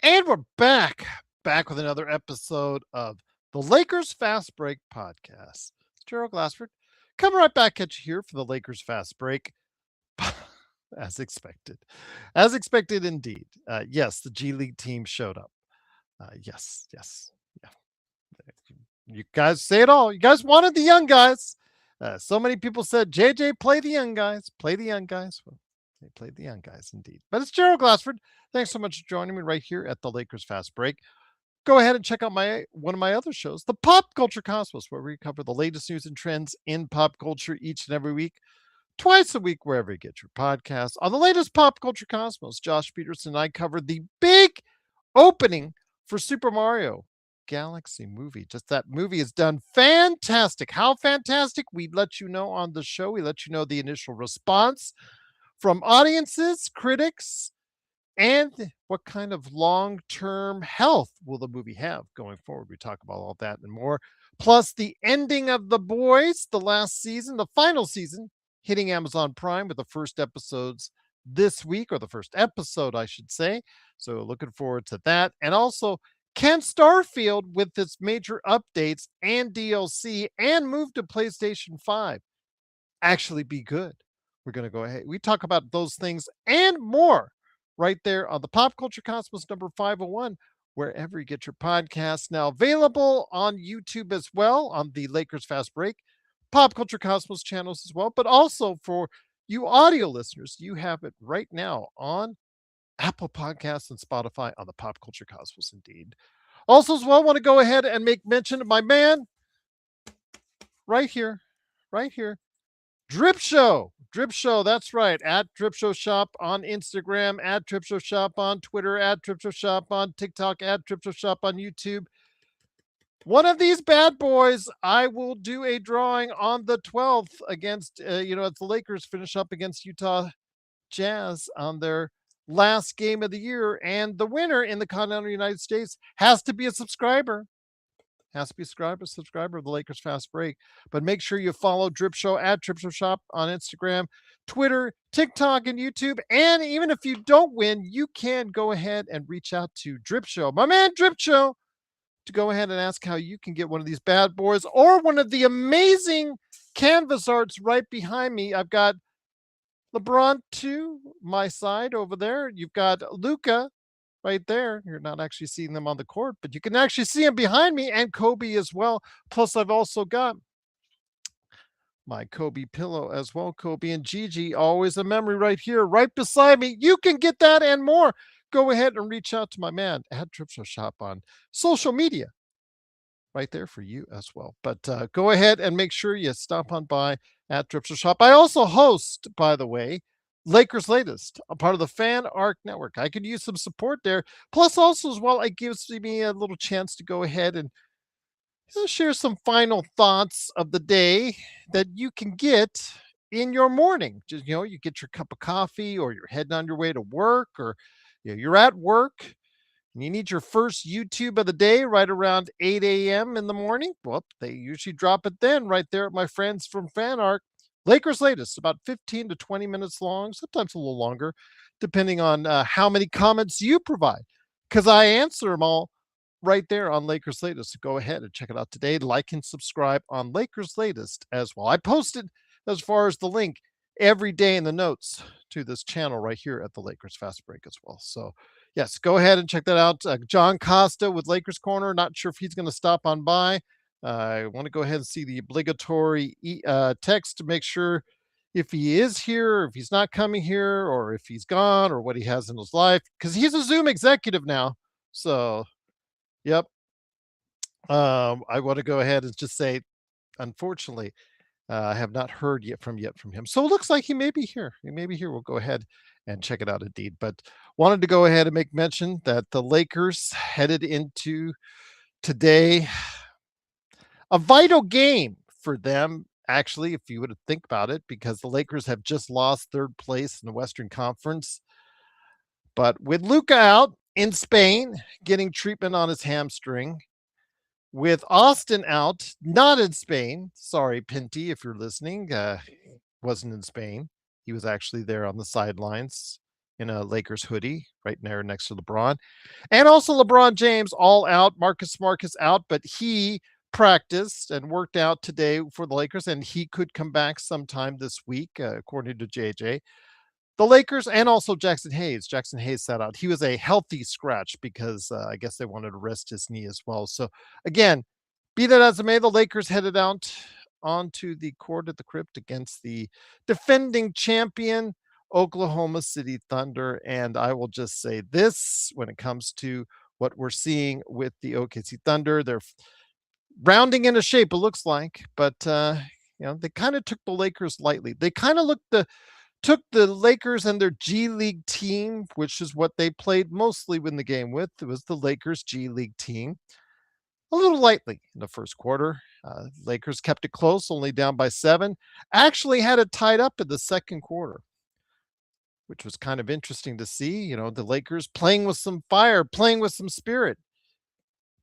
And we're back with another episode of the Lakers Fast Break podcast. It's Gerald Glassford coming right back at you here for the Lakers Fast Break, as expected. As expected, indeed. Yes, the G League team showed up. Yes. Yeah. You guys say it all. You guys wanted the young guys. So many people said, JJ, play the young guys. Play the young guys. Well, they played the young guys indeed. But it's Gerald Glassford. Thanks so much for joining me right here at the Lakers Fast Break. Go ahead and check out my one of my other shows, the Pop Culture Cosmos, where we cover the latest news and trends in pop culture each and every week, twice a week, wherever you get your podcasts. On the latest Pop Culture Cosmos, Josh Peterson and I covered the big opening for Super Mario Galaxy movie. Just that movie is done fantastic. How fantastic? We let you know on the show. We let you know the initial response from audiences, critics, and what kind of long-term health will the movie have going forward. We talk about all that and more. Plus the ending of The Boys, the last season, the final season, hitting Amazon Prime with the first episodes this week, or the first episode, I should say. So looking forward to that. And also, can Starfield, with its major updates and DLC and move to PlayStation 5, actually be good? We're going to go ahead. We talk about those things and more right there on the Pop Culture Cosmos number 501, wherever you get your podcasts. Now available on YouTube as well, on the Lakers Fast Break, Pop Culture Cosmos channels as well, but also for you audio listeners, you have it right now on Apple Podcasts and Spotify on the Pop Culture Cosmos indeed. Also as well, want to go ahead and make mention of my man right here, Drip Show. Drip Show, that's right. At Drip Show Shop on Instagram, at Drip Show Shop on Twitter, at Drip Show Shop on TikTok, at Drip Show Shop on YouTube. One of these bad boys, I will do a drawing on the 12th against, as the Lakers finish up against Utah Jazz on their last game of the year. And the winner in the continental United States has to be a subscriber. Has to be a subscriber of the Lakers Fast Break. But make sure you follow Drip Show at Drip Show Shop on Instagram, Twitter, TikTok, and YouTube. And even if you don't win, you can go ahead and reach out to Drip Show, my man Drip Show, to go ahead and ask how you can get one of these bad boys or one of the amazing canvas arts right behind me. I've got LeBron to my side over there. You've got Luca right there. You're not actually seeing them on the court, but you can actually see them behind me, and Kobe as well. Plus, I've also got my Kobe pillow as well. Kobe and Gigi, always a memory right here, right beside me. You can get that and more. Go ahead and reach out to my man at Trip Show Shop on social media right there for you as well. But go ahead and make sure you stop on by at Trip Show Shop. I also host, by the way, Lakers Latest, a part of the Fan Arc Network. I could use some support there. Plus, also as well, it gives me a little chance to go ahead and share some final thoughts of the day that you can get in your morning. Just you get your cup of coffee, or you're heading on your way to work, or you're at work and you need your first YouTube of the day right around 8 a.m. in the morning. Well, they usually drop it then right there at my friends from Fan Arc. Lakers Latest, about 15 to 20 minutes long, sometimes a little longer, depending on how many comments you provide, because I answer them all right there on Lakers Latest. So go ahead and check it out today. Like and subscribe on Lakers Latest as well. I posted, as far as the link, every day in the notes to this channel right here at the Lakers Fast Break as well. So yes, go ahead and check that out. John Costa with Lakers Corner. Not sure if he's going to stop on by. I want to go ahead and see the obligatory text to make sure if he is here, or if he's not coming here, or if he's gone, or what he has in his life, because he's a Zoom executive now. So, yep. I want to go ahead and just say, unfortunately, I have not heard yet from him. So it looks like he may be here. He may be here. We'll go ahead and check it out indeed. But wanted to go ahead and make mention that the Lakers headed into today, a vital game for them, actually, if you would think about it, because the Lakers have just lost third place in the Western Conference. But with Luca out in Spain, getting treatment on his hamstring, with Austin out, not in Spain. Sorry, Pinty, if you're listening, wasn't in Spain. He was actually there on the sidelines in a Lakers hoodie right there next to LeBron. And also LeBron James all out, Marcus Smart is out, but he practiced and worked out today for the Lakers, and he could come back sometime this week, according to JJ. The Lakers and also Jackson Hayes. Jackson Hayes sat out. He was a healthy scratch because I guess they wanted to rest his knee as well. So again, be that as it may, the Lakers headed out onto the court at the crypt against the defending champion Oklahoma City Thunder. And I will just say this when it comes to what we're seeing with the OKC Thunder, they're rounding into shape, it looks like, but they kind of took the Lakers lightly. They kind of took the Lakers and their G League team, which is what they played mostly when the game with. It was the Lakers G League team, a little lightly in the first quarter. Lakers kept it close, only down by 7. Actually had it tied up in the second quarter, which was kind of interesting to see. The Lakers playing with some fire, playing with some spirit.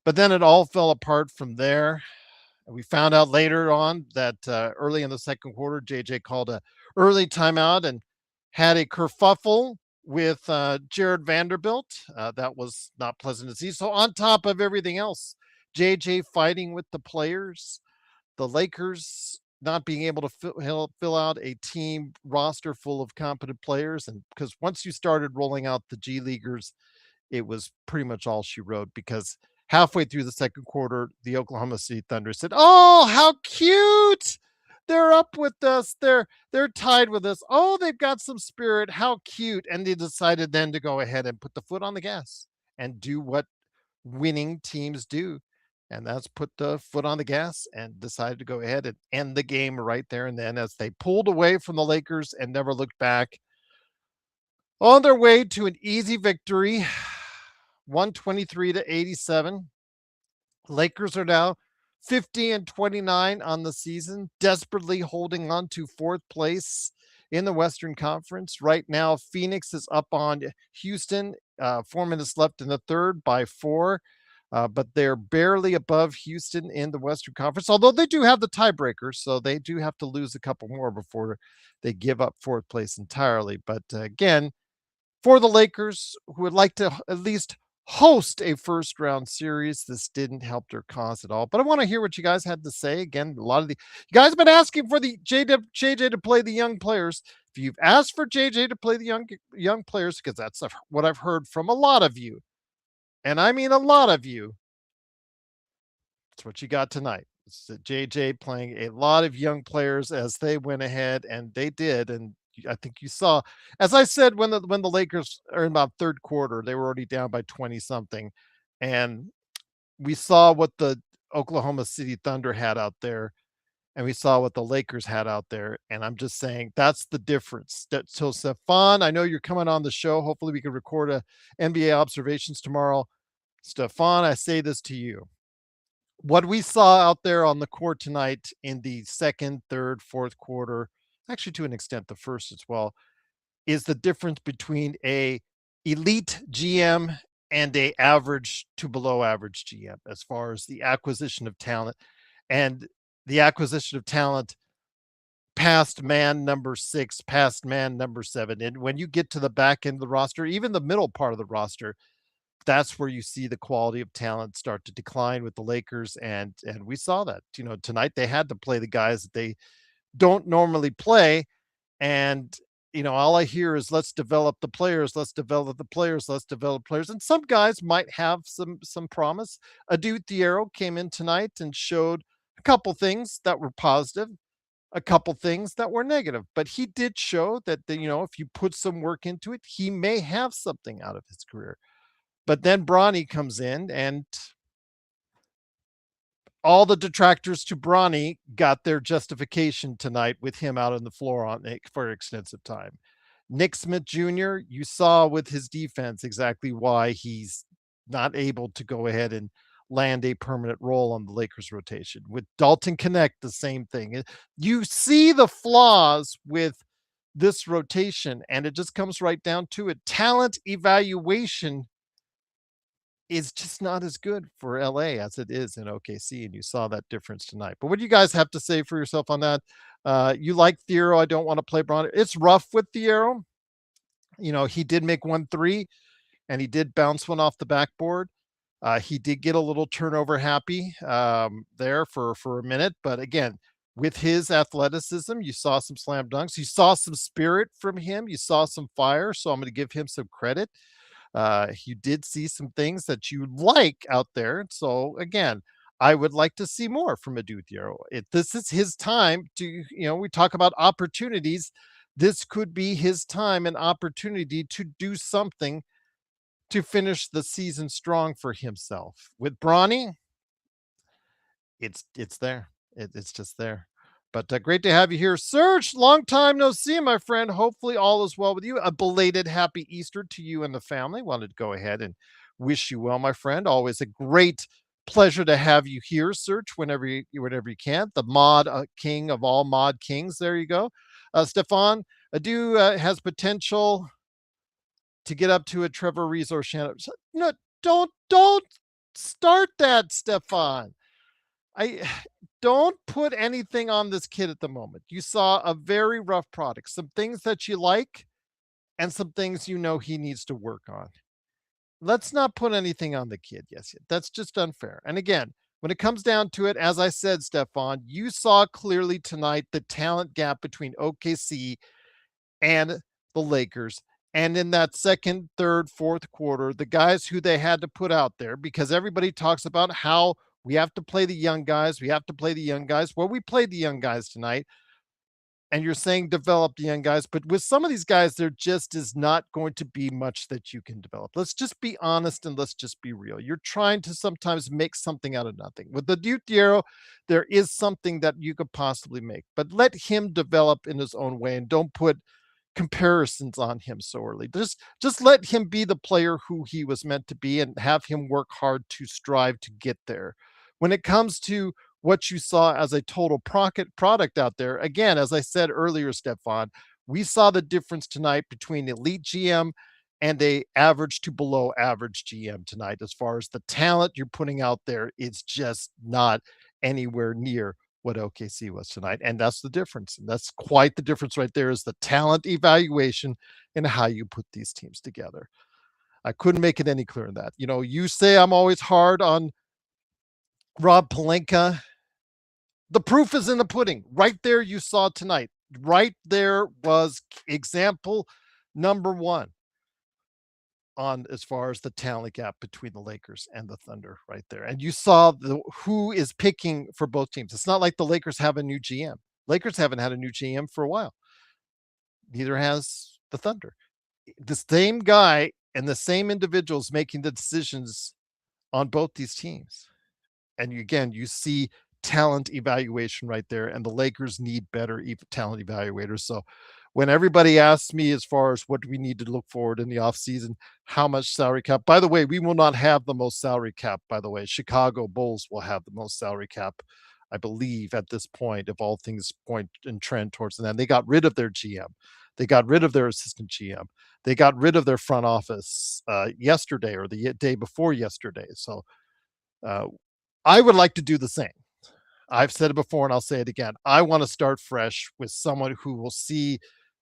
But then it all fell apart from there. We found out later on that early in the second quarter, JJ called a early timeout and had a kerfuffle with Jared Vanderbilt. That was not pleasant to see. So on top of everything else, JJ fighting with the players, the Lakers not being able to fill out a team roster full of competent players. And because once you started rolling out the G Leaguers, it was pretty much all she wrote, because halfway through the second quarter, the Oklahoma City Thunder said, "Oh, how cute! They're up with us. They're tied with us. Oh, they've got some spirit. How cute!" And they decided then to go ahead and put the foot on the gas and do what winning teams do. And that's put the foot on the gas and decided to go ahead and end the game right there and then, as they pulled away from the Lakers and never looked back on their way to an easy victory, 123-87. Lakers are now 50-29 on the season, desperately holding on to fourth place in the Western Conference. Right now, Phoenix is up on Houston, 4 minutes left in the third by 4. But they're barely above Houston in the Western Conference, although they do have the tiebreaker, so they do have to lose a couple more before they give up fourth place entirely. But again, for the Lakers, who would like to at least host a first round series, this didn't help their cause at all. But I want to hear what you guys had to say. Again, a lot of you guys have been asking for the JJ to play the young players. If you've asked for JJ to play the young players, because that's what I've heard from a lot of you, and I mean a lot of you, that's what you got tonight. It's JJ playing a lot of young players as they went ahead, and they did. And I think you saw, as I said, when the Lakers are in about third quarter, they were already down by 20 something, and we saw what the Oklahoma City Thunder had out there, and we saw what the Lakers had out there. And I'm just saying that's the difference. So Stefan, I know you're coming on the show. Hopefully we can record a NBA observations tomorrow. Stefan, I say this to you. What we saw out there on the court tonight in the second, third, fourth quarter, actually to an extent the first as well, is the difference between a elite GM and a average to below average GM as far as the acquisition of talent, and the acquisition of talent past man number 6, past man number 7. And when you get to the back end of the roster, even the middle part of the roster, that's where you see the quality of talent start to decline with the Lakers. And we saw that, tonight they had to play the guys that they don't normally play. And, all I hear is let's develop the players, let's develop the players, let's develop players. And some guys might have some promise. Adu Thiero came in tonight and showed a couple things that were positive, a couple things that were negative, but he did show that, if you put some work into it, he may have something out of his career. But then Bronny comes in, and all the detractors to Bronny got their justification tonight with him out on the floor for extensive time. Nick Smith Jr., you saw with his defense exactly why he's not able to go ahead and land a permanent role on the Lakers rotation. With Dalton Connect, the same thing. You see the flaws with this rotation, and it just comes right down to it. Talent evaluation is just not as good for LA as it is in OKC, and you saw that difference tonight. But what do you guys have to say for yourself on that? You like Thiero. I don't want to play Bron. It's rough with Thiero. He did make 1 3 and he did bounce one off the backboard. He did get a little turnover happy there for a minute, but again, with his athleticism, you saw some slam dunks, you saw some spirit from him, you saw some fire. So I'm going to give him some credit. You did see some things that you like out there. So again, I would like to see more from Aduthiero. This is his time to, we talk about opportunities. This could be his time and opportunity to do something to finish the season strong for himself. With Bronny, it's there. It's just there. But great to have you here, Serge. Long time no see, my friend. Hopefully, all is well with you. A belated happy Easter to you and the family. Wanted to go ahead and wish you well, my friend. Always a great pleasure to have you here, Serge. Whenever you can. The mod king of all mod kings. There you go, Stefan. Adu has potential to get up to a Trevor Rees or Shannon. No, don't start that, Stefan. I don't put anything on this kid at the moment. You saw a very rough product, some things that you like and some things he needs to work on. Let's not put anything on the kid. Yes, that's just unfair. And again, when it comes down to it, as I said, Stefan, you saw clearly tonight the talent gap between OKC and the Lakers. And in that second, third, fourth quarter, the guys who they had to put out there, because everybody talks about how we have to play the young guys. We have to play the young guys. Well, we played the young guys tonight. And you're saying develop the young guys, but with some of these guys, there just is not going to be much that you can develop. Let's just be honest and let's just be real. You're trying to sometimes make something out of nothing. With the Dutiero, there is something that you could possibly make, but let him develop in his own way and don't put comparisons on him so early. Just let him be the player who he was meant to be and have him work hard to strive to get there. When it comes to what you saw as a total product out there, again, as I said earlier, Stefan, we saw the difference tonight between elite GM and a average to below average GM tonight. As far as the talent you're putting out there, it's just not anywhere near what OKC was tonight. And that's the difference. And that's quite the difference right there, is the talent evaluation and how you put these teams together. I couldn't make it any clearer than that. You say I'm always hard on Rob Pelinka. The proof is in the pudding. Right there, you saw tonight. Right there was example number one on as far as the talent gap between the Lakers and the Thunder right there. And you saw who is picking for both teams. It's not like the Lakers have a new GM. Lakers haven't had a new GM for a while. Neither has the Thunder. The same guy and the same individuals making the decisions on both these teams. And again, you see talent evaluation right there, and the Lakers need better talent evaluators. So when everybody asks me as far as what do we need to look forward in the offseason, how much salary cap, by the way, we will not have the most salary cap, by the way. Chicago Bulls will have the most salary cap, I believe, at this point, if all things point and trend towards that. They got rid of their GM. They got rid of their assistant GM. They got rid of their front office yesterday or the day before yesterday. So I would like to do the same. I've said it before and I'll say it again. I want to start fresh with someone who will see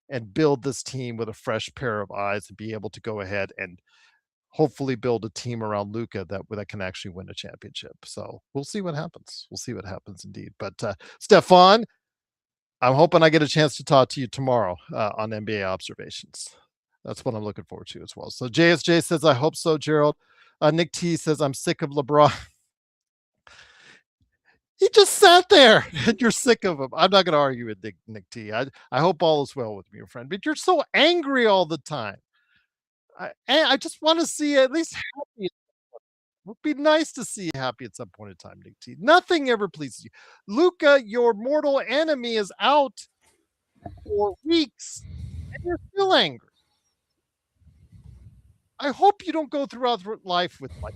and build this team with a fresh pair of eyes and be able to go ahead and hopefully build a team around Luka that can actually win a championship. So we'll see what happens. We'll see what happens indeed. But Stefan, I'm hoping I get a chance to talk to you tomorrow on NBA observations. That's what I'm looking forward to as well. So JSJ says, I hope so, Gerald. Nick T says, I'm sick of LeBron. He just sat there and you're sick of him. I'm not going to argue with Nick T. I hope all is well with me, your friend, but you're so angry all the time. I just want to see you at least happy. It would be nice to see you happy at some point in time, Nick T. Nothing ever pleases you. Luca, your mortal enemy, is out for weeks and you're still angry. I hope you don't go throughout life with like,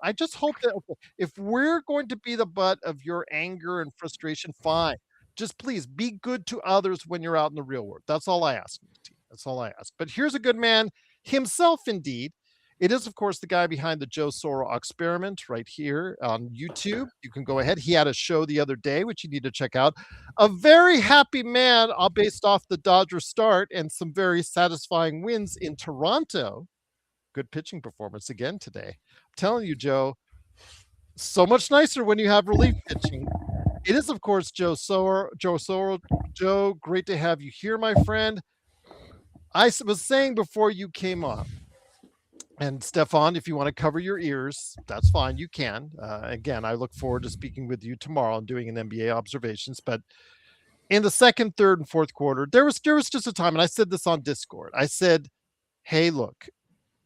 I just hope that if we're going to be the butt of your anger and frustration, fine. Just please be good to others when you're out in the real world. That's all I ask. That's all I ask. But here's a good man himself, indeed. It is, of course, the guy behind the Joe Soro experiment right here on YouTube. You can go ahead. He had a show the other day, which you need to check out. A very happy man, all based off the Dodgers start and some very satisfying wins in Toronto. Good pitching performance again today. I'm telling you, Joe, so much nicer when you have relief pitching. It is, of course, Joe Soro. Joe Soro. Joe, great to have you here, my friend. I was saying before you came on, and Stefan, if you want to cover your ears, that's fine. You can. Again, I look forward to speaking with you tomorrow and doing an NBA observations. But in the second, third, and fourth quarter, there was just a time, and I said this on Discord. I said, "Hey, look,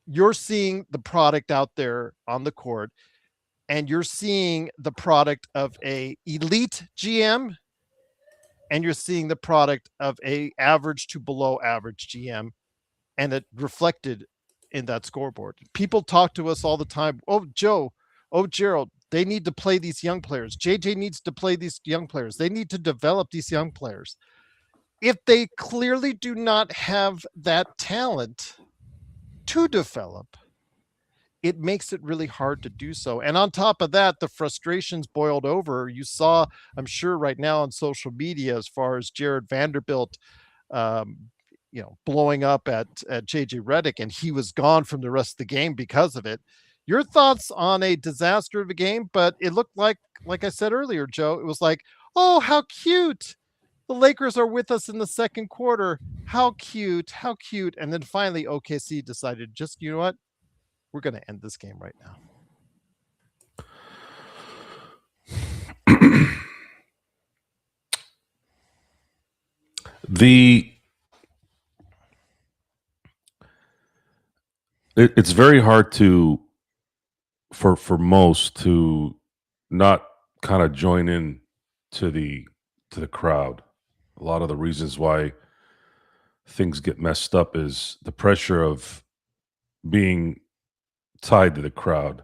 you're seeing the product out there on the court, and you're seeing the product of a elite GM, and you're seeing the product of a average to below average GM, and it reflected in that scoreboard. People talk to us all the time. Oh, Joe, oh, Gerald, they need to play these young players. JJ needs to play these young players. They need to develop these young players. If they clearly do not have that talent to develop, it makes it really hard to do so. And on top of that, the frustrations boiled over. You saw, I'm sure right now on social media, as far as Jared Vanderbilt, blowing up at JJ Redick, and he was gone from the rest of the game because of it. Your thoughts on a disaster of a game? But it looked like I said earlier, Joe, it was like, oh, how cute. The Lakers are with us in the second quarter. How cute, how cute. And then finally, OKC decided, just, you know what? We're going to end this game right now. It's very hard for most to not kind of join in to the crowd. A lot of the reasons why things get messed up is the pressure of being tied to the crowd,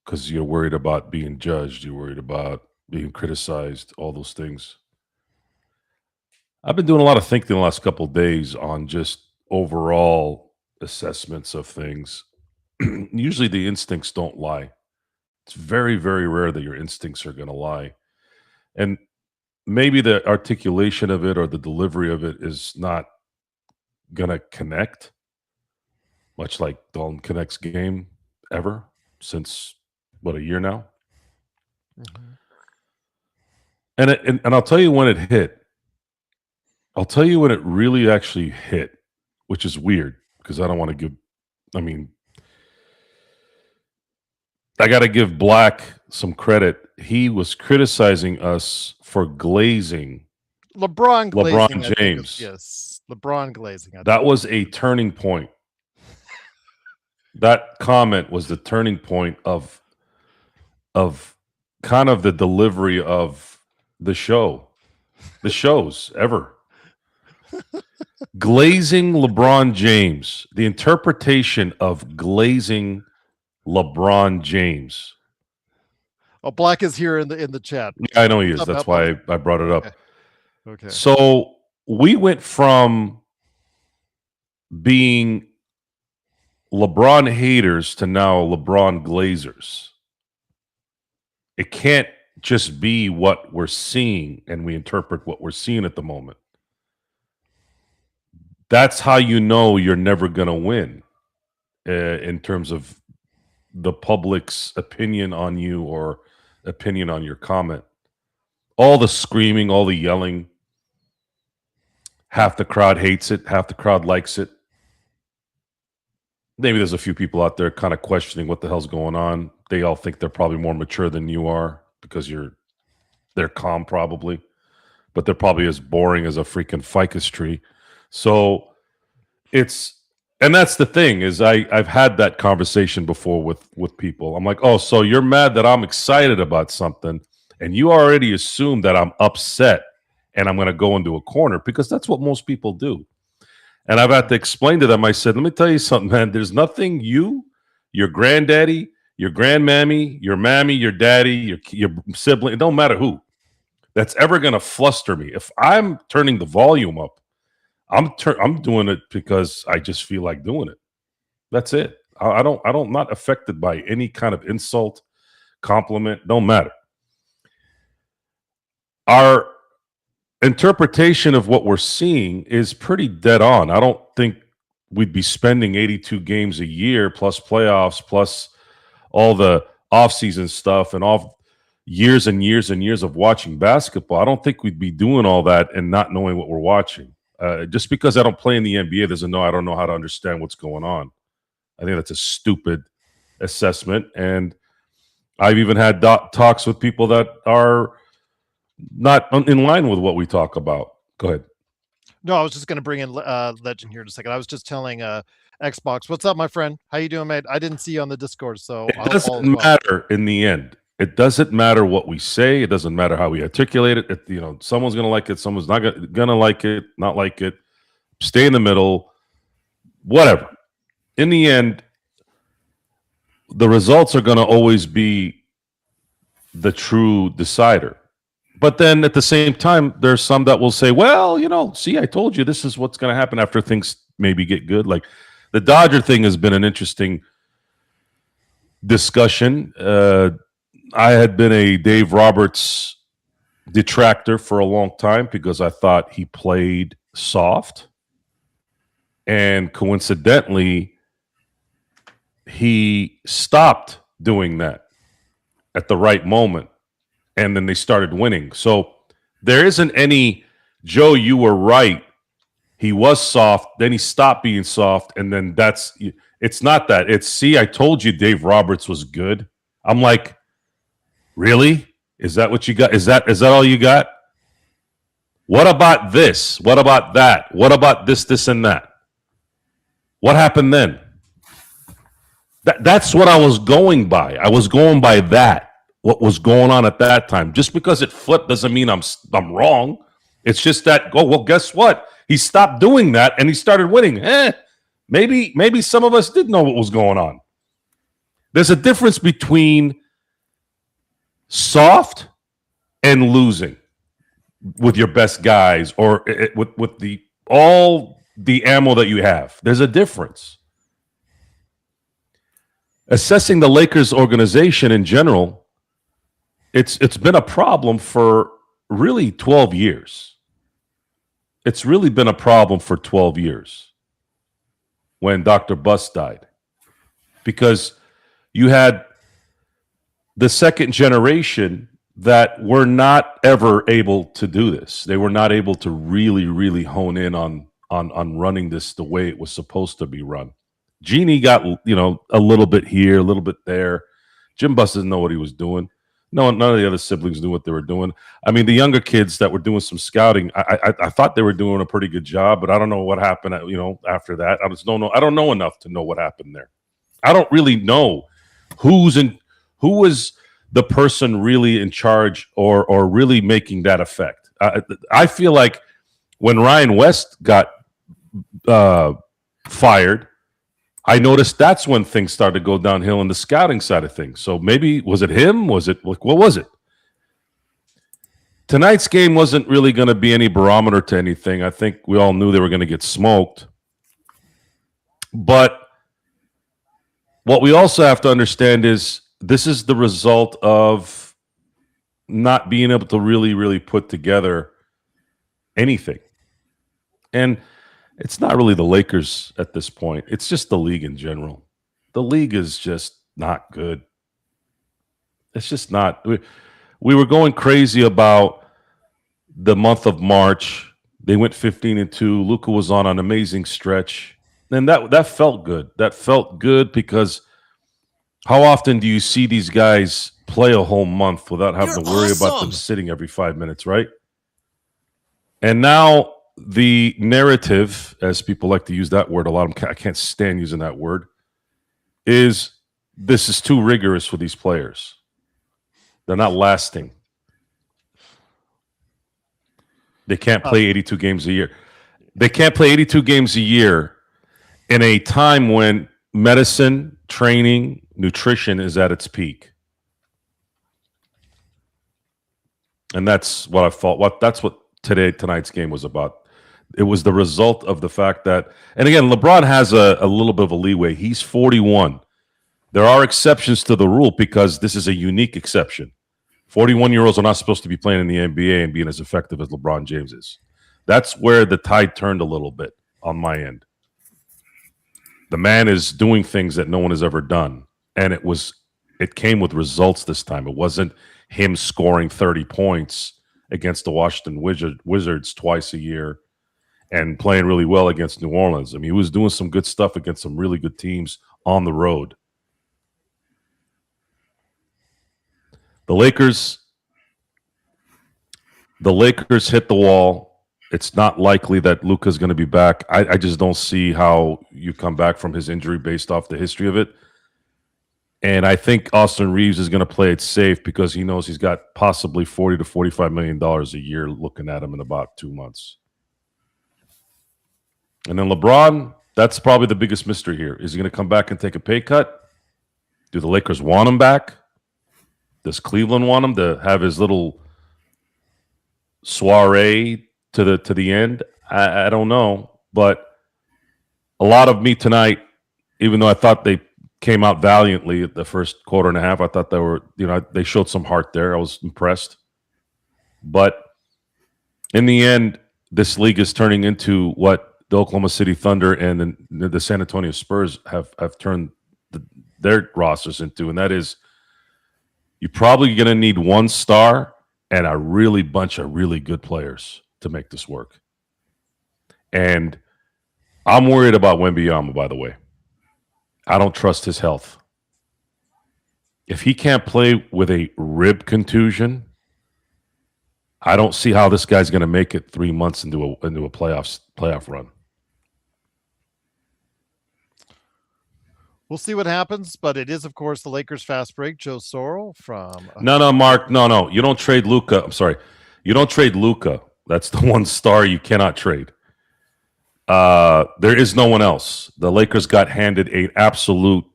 because you're worried about being judged, you're worried about being criticized, all those things. I've been doing a lot of thinking the last couple of days on just overall assessments of things. Usually the instincts don't lie. It's very, very rare that your instincts are going to lie. And maybe the articulation of it or the delivery of it is not going to connect, much like Dalton Connect's game ever since, a year now? Mm-hmm. And I'll tell you when it hit. I'll tell you when it really actually hit, which is weird because I don't want to give, I got to give Black some credit. He was criticizing us for glazing LeBron James. Yes, LeBron glazing. That was a turning point. That comment was the turning point of kind of the delivery of the shows ever. Glazing LeBron James, the interpretation of glazing LeBron James. Oh, Black is here in the chat. Yeah, I know he is. That's why I brought it up. Okay. So we went from being LeBron haters to now LeBron glazers. It can't just be what we're seeing and we interpret what we're seeing at the moment. That's how you know you're never going to win in terms of the public's opinion on you or opinion on your comment. All the screaming, all the yelling. Half the crowd hates it. Half the crowd likes it. Maybe there's a few people out there kind of questioning what the hell's going on. They all think they're probably more mature than you are because they're calm probably, but they're probably as boring as a freaking ficus tree. So and that's the thing is I've had that conversation before with people. I'm like, oh, so you're mad that I'm excited about something and you already assume that I'm upset and I'm going to go into a corner because that's what most people do. And I've had to explain to them, I said, let me tell you something, man. There's nothing your granddaddy, your grandmammy, your mammy, your daddy, your sibling, it don't matter who, that's ever going to fluster me. If I'm turning the volume up, I'm doing it because I just feel like doing it. That's it. I don't not affected by any kind of insult, compliment, don't matter. Our interpretation of what we're seeing is pretty dead on. I don't think we'd be spending 82 games a year plus playoffs plus all the offseason stuff and all years and years and years of watching basketball. I don't think we'd be doing all that and not knowing what we're watching. Just because I don't play in the NBA doesn't know I don't know how to understand what's going on. I think that's a stupid assessment. And I've even had talks with people that are not in line with what we talk about. Go ahead. No, I was just going to bring in Legend here in a second. I was just telling Xbox, what's up, my friend? How you doing, mate? I didn't see you on the Discord, so It I hope all is doesn't well. matter in the end. It doesn't matter what we say. It doesn't matter how we articulate it. Someone's going to like it. Someone's not going to like it, not like it. Stay in the middle, whatever. In the end, the results are going to always be the true decider. But then at the same time, there's some that will say, well, see, I told you this is what's going to happen after things maybe get good. Like the Dodger thing has been an interesting discussion. I had been a Dave Roberts detractor for a long time because I thought he played soft. And coincidentally, he stopped doing that at the right moment. And then they started winning. So there isn't any, Joe, you were right. He was soft. Then he stopped being soft. And then it's not that. It's, see, I told you Dave Roberts was good. I'm like, really? Is that what you got? Is that all you got? What about this? What about that? What about this, and that? What happened then? That's what I was going by. I was going by that. What was going on at that time? Just because it flipped doesn't mean I'm wrong. It's just that. Oh well, guess what? He stopped doing that and he started winning. Maybe some of us did know what was going on. There's a difference between soft and losing with your best guys or with all the ammo that you have. There's a difference. Assessing the Lakers organization in general, it's been a problem for really 12 years. It's really been a problem for 12 years when Dr. Buss died. Because you had the second generation that were not ever able to do this. They were not able to really, really hone in on running this the way it was supposed to be run. Jeannie got, a little bit here, a little bit there. Jim Buss doesn't know what he was doing. No, none of the other siblings knew what they were doing. I mean, the younger kids that were doing some scouting, I thought they were doing a pretty good job, but I don't know what happened, after that. I just don't know. I don't know enough to know what happened there. I don't really know who was the person really in charge or really making that effect. I feel like when Ryan West got fired, I noticed that's when things started to go downhill in the scouting side of things. So maybe, was it him? Was it, what was it? Tonight's game wasn't really going to be any barometer to anything. I think we all knew they were going to get smoked. But what we also have to understand is this is the result of not being able to really, really put together anything. And it's not really the Lakers at this point. It's just the league in general. The league is just not good. It's just not. We were going crazy about the month of March. They went 15-2. Luka was on an amazing stretch. And that felt good. That felt good because how often do you see these guys play a whole month without having to worry about them sitting every 5 minutes, right? And now the narrative, as people like to use that word a lot, I can't stand using that word, is this is too rigorous for these players. They're not lasting. They can't play 82 games a year. They can't play 82 games a year in a time when medicine, training, nutrition is at its peak. And that's what I thought. That's what tonight's game was about. It was the result of the fact that, and again, LeBron has a little bit of a leeway. He's 41. There are exceptions to the rule because this is a unique exception. 41-year-olds are not supposed to be playing in the NBA and being as effective as LeBron James is. That's where the tide turned a little bit on my end. The man is doing things that no one has ever done, and it came with results this time. It wasn't him scoring 30 points against the Washington Wizards twice a year and playing really well against New Orleans. I mean, he was doing some good stuff against some really good teams on the road. The Lakers hit the wall. It's not likely that Luka's going to be back. I just don't see how you come back from his injury based off the history of it. And I think Austin Reeves is going to play it safe because he knows he's got possibly $40 to $45 million a year looking at him in about 2 months. And then LeBron, that's probably the biggest mystery here. Is he going to come back and take a pay cut? Do the Lakers want him back? Does Cleveland want him to have his little soiree to the end? I don't know. But a lot of me tonight, even though I thought they came out valiantly at the first quarter and a half, I thought they showed some heart there. I was impressed. But in the end, this league is turning into what the Oklahoma City Thunder and the San Antonio Spurs have turned their rosters into, and that is you're probably going to need one star and a really bunch of really good players to make this work. And I'm worried about Wembanyama, by the way. I don't trust his health. If he can't play with a rib contusion, I don't see how this guy's going to make it 3 months into a playoff run. We'll see what happens, but it is, of course, the Lakers fast break. Joe Sorrell from No, Mark, no. You don't trade Luka. I'm sorry, you don't trade Luka. That's the one star you cannot trade. There is no one else. The Lakers got handed an absolute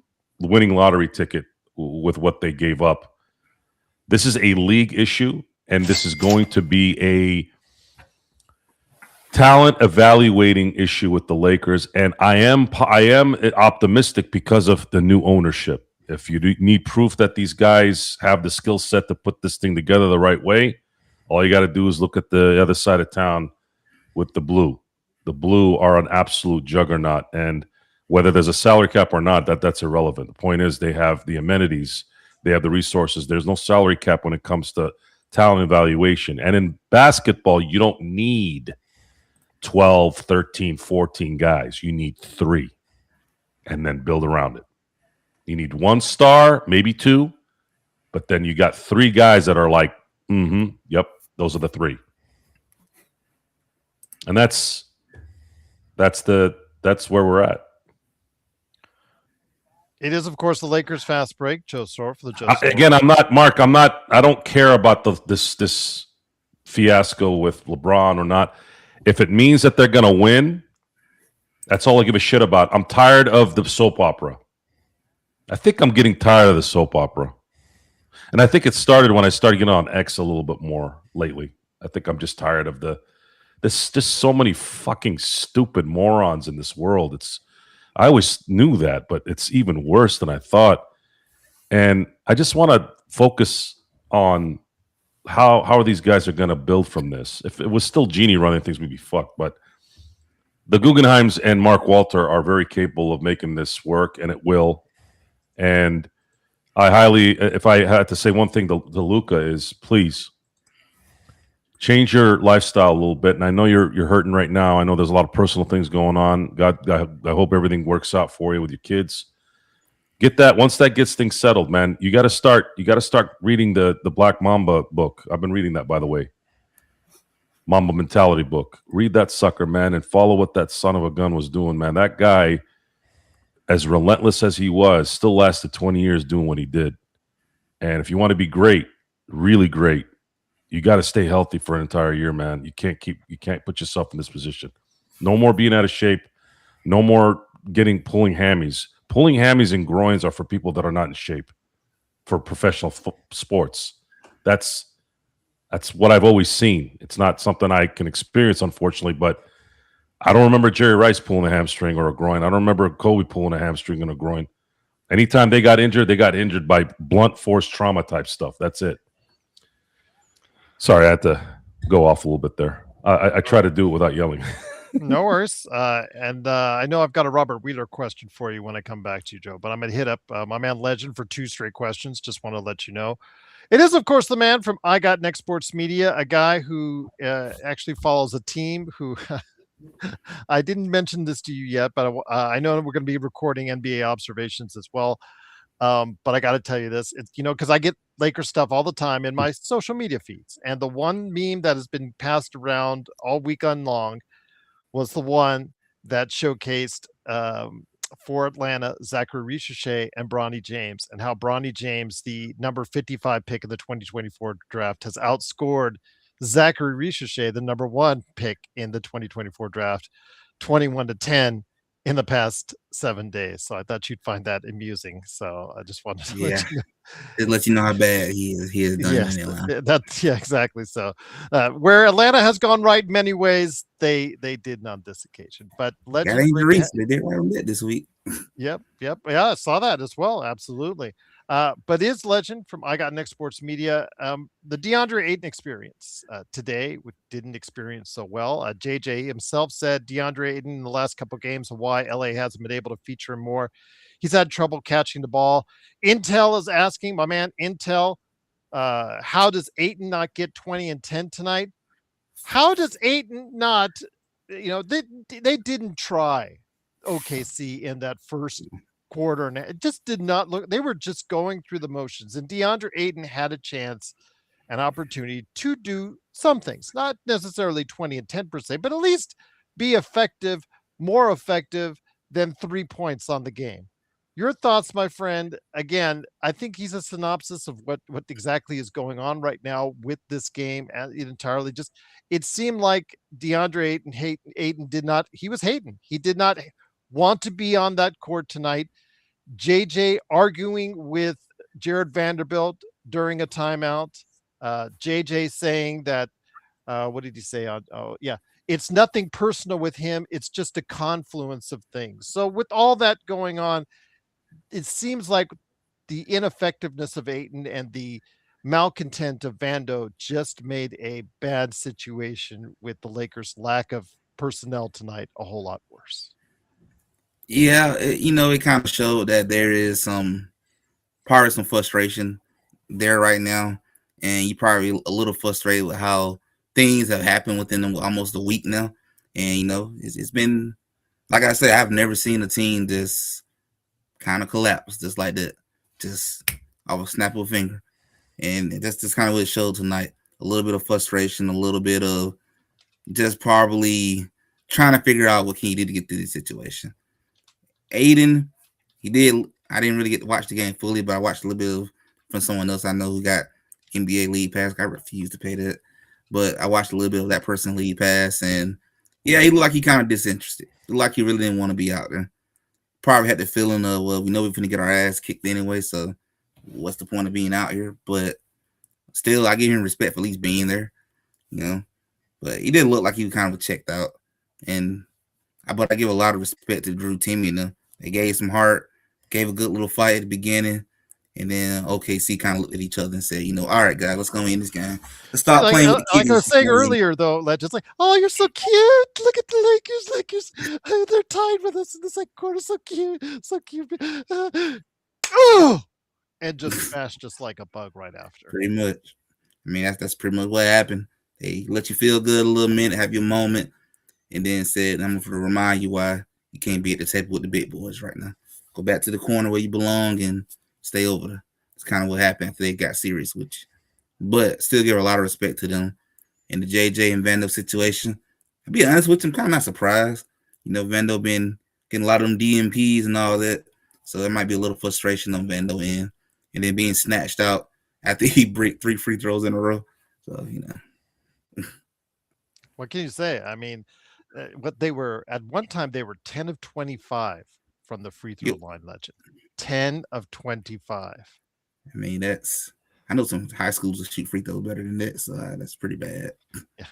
winning lottery ticket with what they gave up. This is a league issue, and this is going to be a talent evaluating issue with the Lakers. And I am optimistic because of the new ownership. If you need proof that these guys have the skill set to put this thing together the right way, all you got to do is look at the other side of town with the Blue. The Blue are an absolute juggernaut, and whether there's a salary cap or not, that's irrelevant. The point is they have the amenities, they have the resources. There's no salary cap when it comes to talent evaluation. And in basketball, you don't need 12, 13, 14 guys. You need 3 and then build around it. You need 1 star, maybe 2, but then you got 3 guys that are like, yep, those are the 3. And that's where we're at. It is, of course, the Lakers fast break. Joe Sorrell for the Joe Sorrell. Again, I don't care about this fiasco with LeBron or not. If it means that they're going to win, that's all I give a shit about. I'm tired of the soap opera. I think I'm getting tired of the soap opera. And I think it started when I started getting on X a little bit more lately. I think I'm just tired of there's just so many fucking stupid morons in this world. I always knew that, but it's even worse than I thought. And I just want to focus on how these guys are going to build from this. If it was still Genie running things, we'd be fucked. But the Guggenheims and Mark Walter are very capable of making this work, and it will. And if I had to say one thing to Luka is, please change your lifestyle a little bit. And I know you're hurting right now. I know there's a lot of personal things going on. God, I hope everything works out for you with your kids. Get that once that gets things settled, man. You got to start reading the Black Mamba book. I've been reading that, by the way. Mamba Mentality book. Read that sucker, man, and follow what that son of a gun was doing, man. That guy, as relentless as he was, still lasted 20 years doing what he did. And if you want to be great, really great, you got to stay healthy for an entire year, man. You can't put yourself in this position. No more being out of shape. No more pulling hammies. Pulling hammies and groins are for people that are not in shape for professional sports. That's what I've always seen. It's not something I can experience, unfortunately, but I don't remember Jerry Rice pulling a hamstring or a groin. I don't remember Kobe pulling a hamstring and a groin. Anytime they got injured by blunt force trauma type stuff. That's it. Sorry, I had to go off a little bit there. I try to do it without yelling. No worries. And I know I've got a Robert Wheeler question for you when I come back to you, Joe, but I'm going to hit up my man Legend for two straight questions. Just want to let you know. It is, of course, the man from I Got Next Sports Media, a guy who actually follows a team who I didn't mention this to you yet, but I know we're going to be recording NBA observations as well. But I got to tell you this, it's, because I get Lakers stuff all the time in my social media feeds. And the one meme that has been passed around all weekend long was the one that showcased for Atlanta Zachary Ricochet and Bronny James, and how Bronny James, the number 55 pick in the 2024 draft, has outscored Zachary Ricochet, the number one pick in the 2024 draft, 21-10 in the past 7 days. So I thought you'd find that amusing. So I just wanted to let Yeah, you know. it lets you know how bad he has done Yes, in Atlanta. that's yeah, exactly. So, where Atlanta has gone right in many ways, they did not on this occasion. But Got Legend, great to injuries. They did right on that this week. Yep. Yeah, I saw that as well. Absolutely. But is Legend from I Got Next Sports Media, the DeAndre Ayton experience today, which didn't experience so well. JJ himself said DeAndre Ayton in the last couple of games of why LA hasn't been able to feature him more. He's had trouble catching the ball. Intel is asking, my man Intel, how does Ayton not get 20 and 10 tonight? How does Ayton not, they didn't try OKC in that first quarter, and it just did not look. They were just going through the motions, and DeAndre Ayton had a chance, an opportunity to do some things, not necessarily 20 and 10 per se, but at least be effective, more effective than 3 points on the game. Your thoughts, my friend? Again, I think he's a synopsis of what exactly is going on right now with this game, and it entirely just it seemed like DeAndre Ayton did not. He was hating. He did not want to be on that court tonight. JJ arguing with Jared Vanderbilt during a timeout. JJ saying that, what did he say? Oh, yeah. It's nothing personal with him. It's just a confluence of things. So, with all that going on, it seems like the ineffectiveness of Aiton and the malcontent of Vando just made a bad situation with the Lakers' lack of personnel tonight a whole lot worse. Yeah, it kind of showed that there is some frustration there right now, and you probably a little frustrated with how things have happened within almost a week now. And it's been like I said, I've never seen a team just kind of collapse just like that, just off a snap of a finger. And that's just kind of what it showed tonight. A little bit of frustration, a little bit of just probably trying to figure out what can you do to get through this situation. Aiden, he did. I didn't really get to watch the game fully, but I watched a little bit of from someone else I know who got NBA League Pass. I refuse to pay that, but I watched a little bit of that person League Pass, and yeah, he looked like he kind of disinterested. Looked like he really didn't want to be out there. Probably had the feeling of, well, we know we're gonna get our ass kicked anyway, so what's the point of being out here? But still, I give him respect for at least being there, you know. But he didn't look like he was kind of checked out, and but I give a lot of respect to Drew Timmy. They gave some heart, gave a good little fight at the beginning, and then OKC kind of looked at each other and said, all right, guys, let's go in this game. Let's stop Like playing with the like I was kids. saying earlier, though, just like, oh, you're so cute. Look at the Lakers. They're tied with us in the second quarter. So cute, so cute. Oh, and just smashed just like a bug right after. Pretty much. I mean, that's pretty much what happened. They let you feel good a little minute, have your moment, and then said, I'm going to remind you why you can't be at the table with the big boys right now. Go back to the corner where you belong and stay over there. That's kind of what happened after they got serious with you. But still give a lot of respect to them. In the JJ and Vando situation, I'll be honest with you, I'm kind of not surprised. Vando been getting a lot of them DMPs and all that. So there might be a little frustration on Vando end. And then being snatched out after he break 3 free throws in a row. So, What can you say? I mean, what they were at one time, they were 10 of 25 from the free throw Yep. line. Legend 10 of 25. I mean, I know some high schools will shoot free throws better than that, so that's pretty bad. Yeah,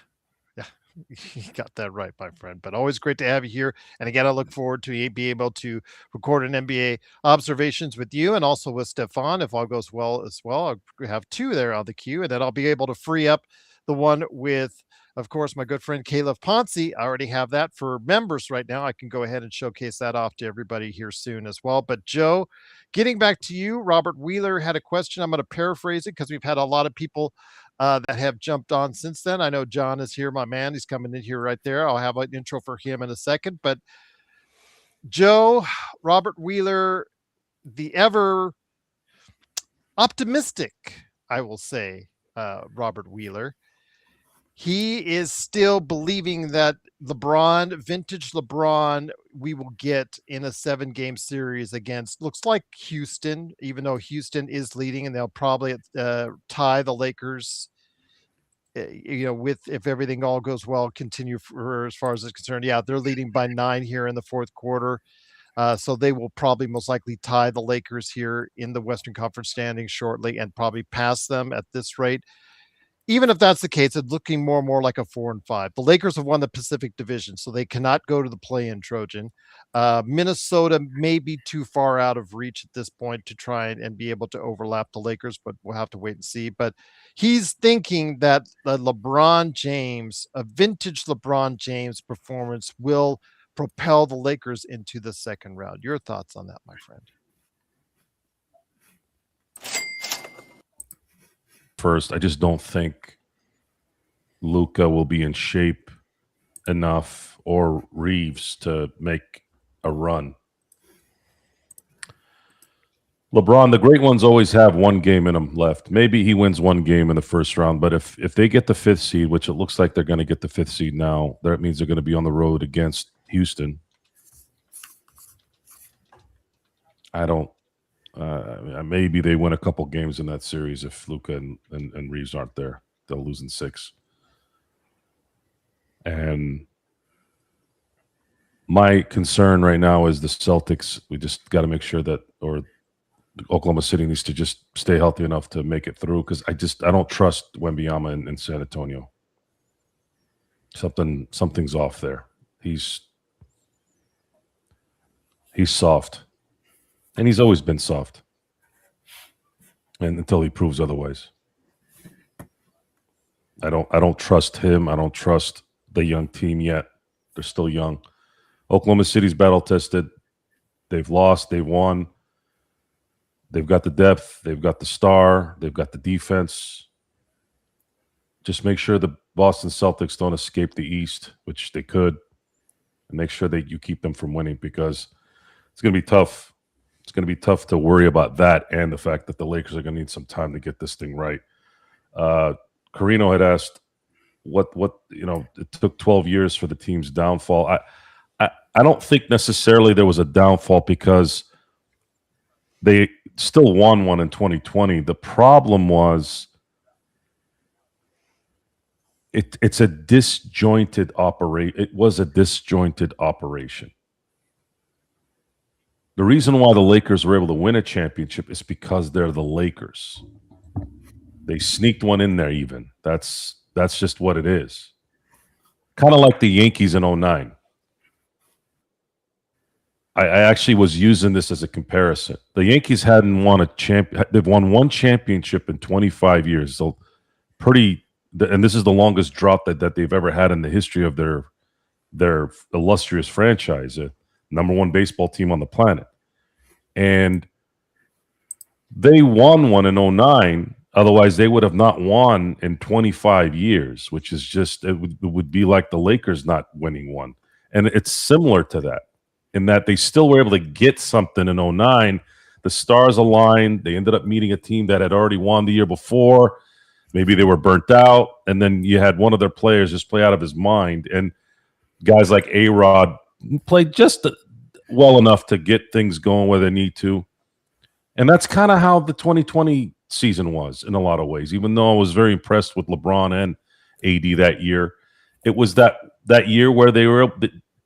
yeah. You got that right, my friend. But always great to have you here. And again, I look forward to be able to record an NBA observations with you and also with Stefan. If all goes well as well, I'll have two there on the queue, and then I'll be able to free up the one with, of course, my good friend Caleb Ponce. I already have that for members right now. I can go ahead and showcase that off to everybody here soon as well. But Joe, getting back to you, Robert Wheeler had a question. I'm going to paraphrase it because we've had a lot of people that have jumped on since then. I know John is here, my man. He's coming in here right there. I'll have an intro for him in a second. But Joe, Robert Wheeler, the ever optimistic, I will say, Robert Wheeler, he is still believing that vintage LeBron, we will get in a 7-game series against, looks like Houston, even though Houston is leading, and they'll probably tie the Lakers with, if everything all goes well, continue for as far as it's concerned. Yeah, they're leading by 9 here in the fourth quarter. So they will probably most likely tie the Lakers here in the Western Conference standings shortly and probably pass them at this rate. Even if that's the case, it's looking more and more like a 4-5. The Lakers have won the Pacific Division, so they cannot go to the play-in Trojan. Minnesota may be too far out of reach at this point to try and be able to overlap the Lakers, but we'll have to wait and see. But he's thinking that a vintage LeBron James performance will propel the Lakers into the second round. Your thoughts on that, my friend? First, I just don't think Luka will be in shape enough, or Reeves, to make a run. LeBron, the great ones always have one game in them left. Maybe he wins one game in the first round, but if they get the 5th seed, which it looks like they're going to get the 5th seed now, that means they're going to be on the road against Houston. I don't. Maybe they win a couple games in that series if Luka and Reeves aren't there. They'll lose in 6. And my concern right now is the Celtics. We just got to make sure that, or Oklahoma City needs to just stay healthy enough to make it through, because I don't trust Wembanyama in San Antonio. Something's off there. He's soft. And he's always been soft. And until he proves otherwise. I don't trust him. I don't trust the young team yet. They're still young. Oklahoma City's battle tested. They've lost, they've won. They've got the depth, they've got the star, they've got the defense. Just make sure the Boston Celtics don't escape the East, which they could, and make sure that you keep them from winning, because it's going to be tough. It's going to be tough to worry about that and the fact that the Lakers are going to need some time to get this thing right. Carino had asked what it took 12 years for the team's downfall. I don't think necessarily there was a downfall, because they still won one in 2020. The problem was it's a disjointed operation. It was a disjointed operation. The reason why the Lakers were able to win a championship is because they're the Lakers. They sneaked one in there even. That's just what it is. Kind of like the Yankees in 2009. I actually was using this as a comparison. The Yankees hadn't won they've won one championship in 25 years. So and this is the longest drought that they've ever had in the history of their illustrious franchise. Number 1 baseball team on the planet. And they won one in 2009. Otherwise, they would have not won in 25 years, which is just, it would be like the Lakers not winning one. And it's similar to that, in that they still were able to get something in 2009. The stars aligned. They ended up meeting a team that had already won the year before. Maybe they were burnt out. And then you had one of their players just play out of his mind. And guys like A-Rod played just well enough to get things going where they need to. And that's kind of how the 2020 season was in a lot of ways. Even though I was very impressed with LeBron and AD that year, it was that year where they were,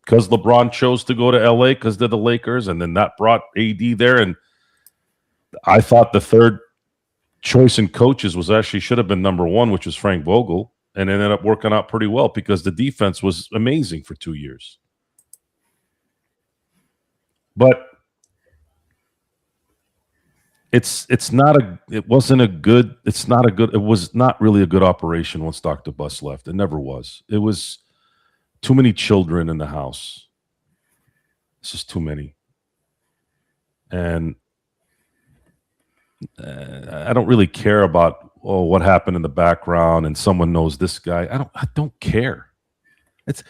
because LeBron chose to go to LA because they're the Lakers, and then that brought AD there. And I thought the third choice in coaches should have been number 1, which was Frank Vogel. and it ended up working out pretty well because the defense was amazing for 2 years. But it was not really a good operation once Dr. Bus left. It never was. It was too many children in the house. It's just too many. And I don't really care about what happened in the background and someone knows this guy. I don't care.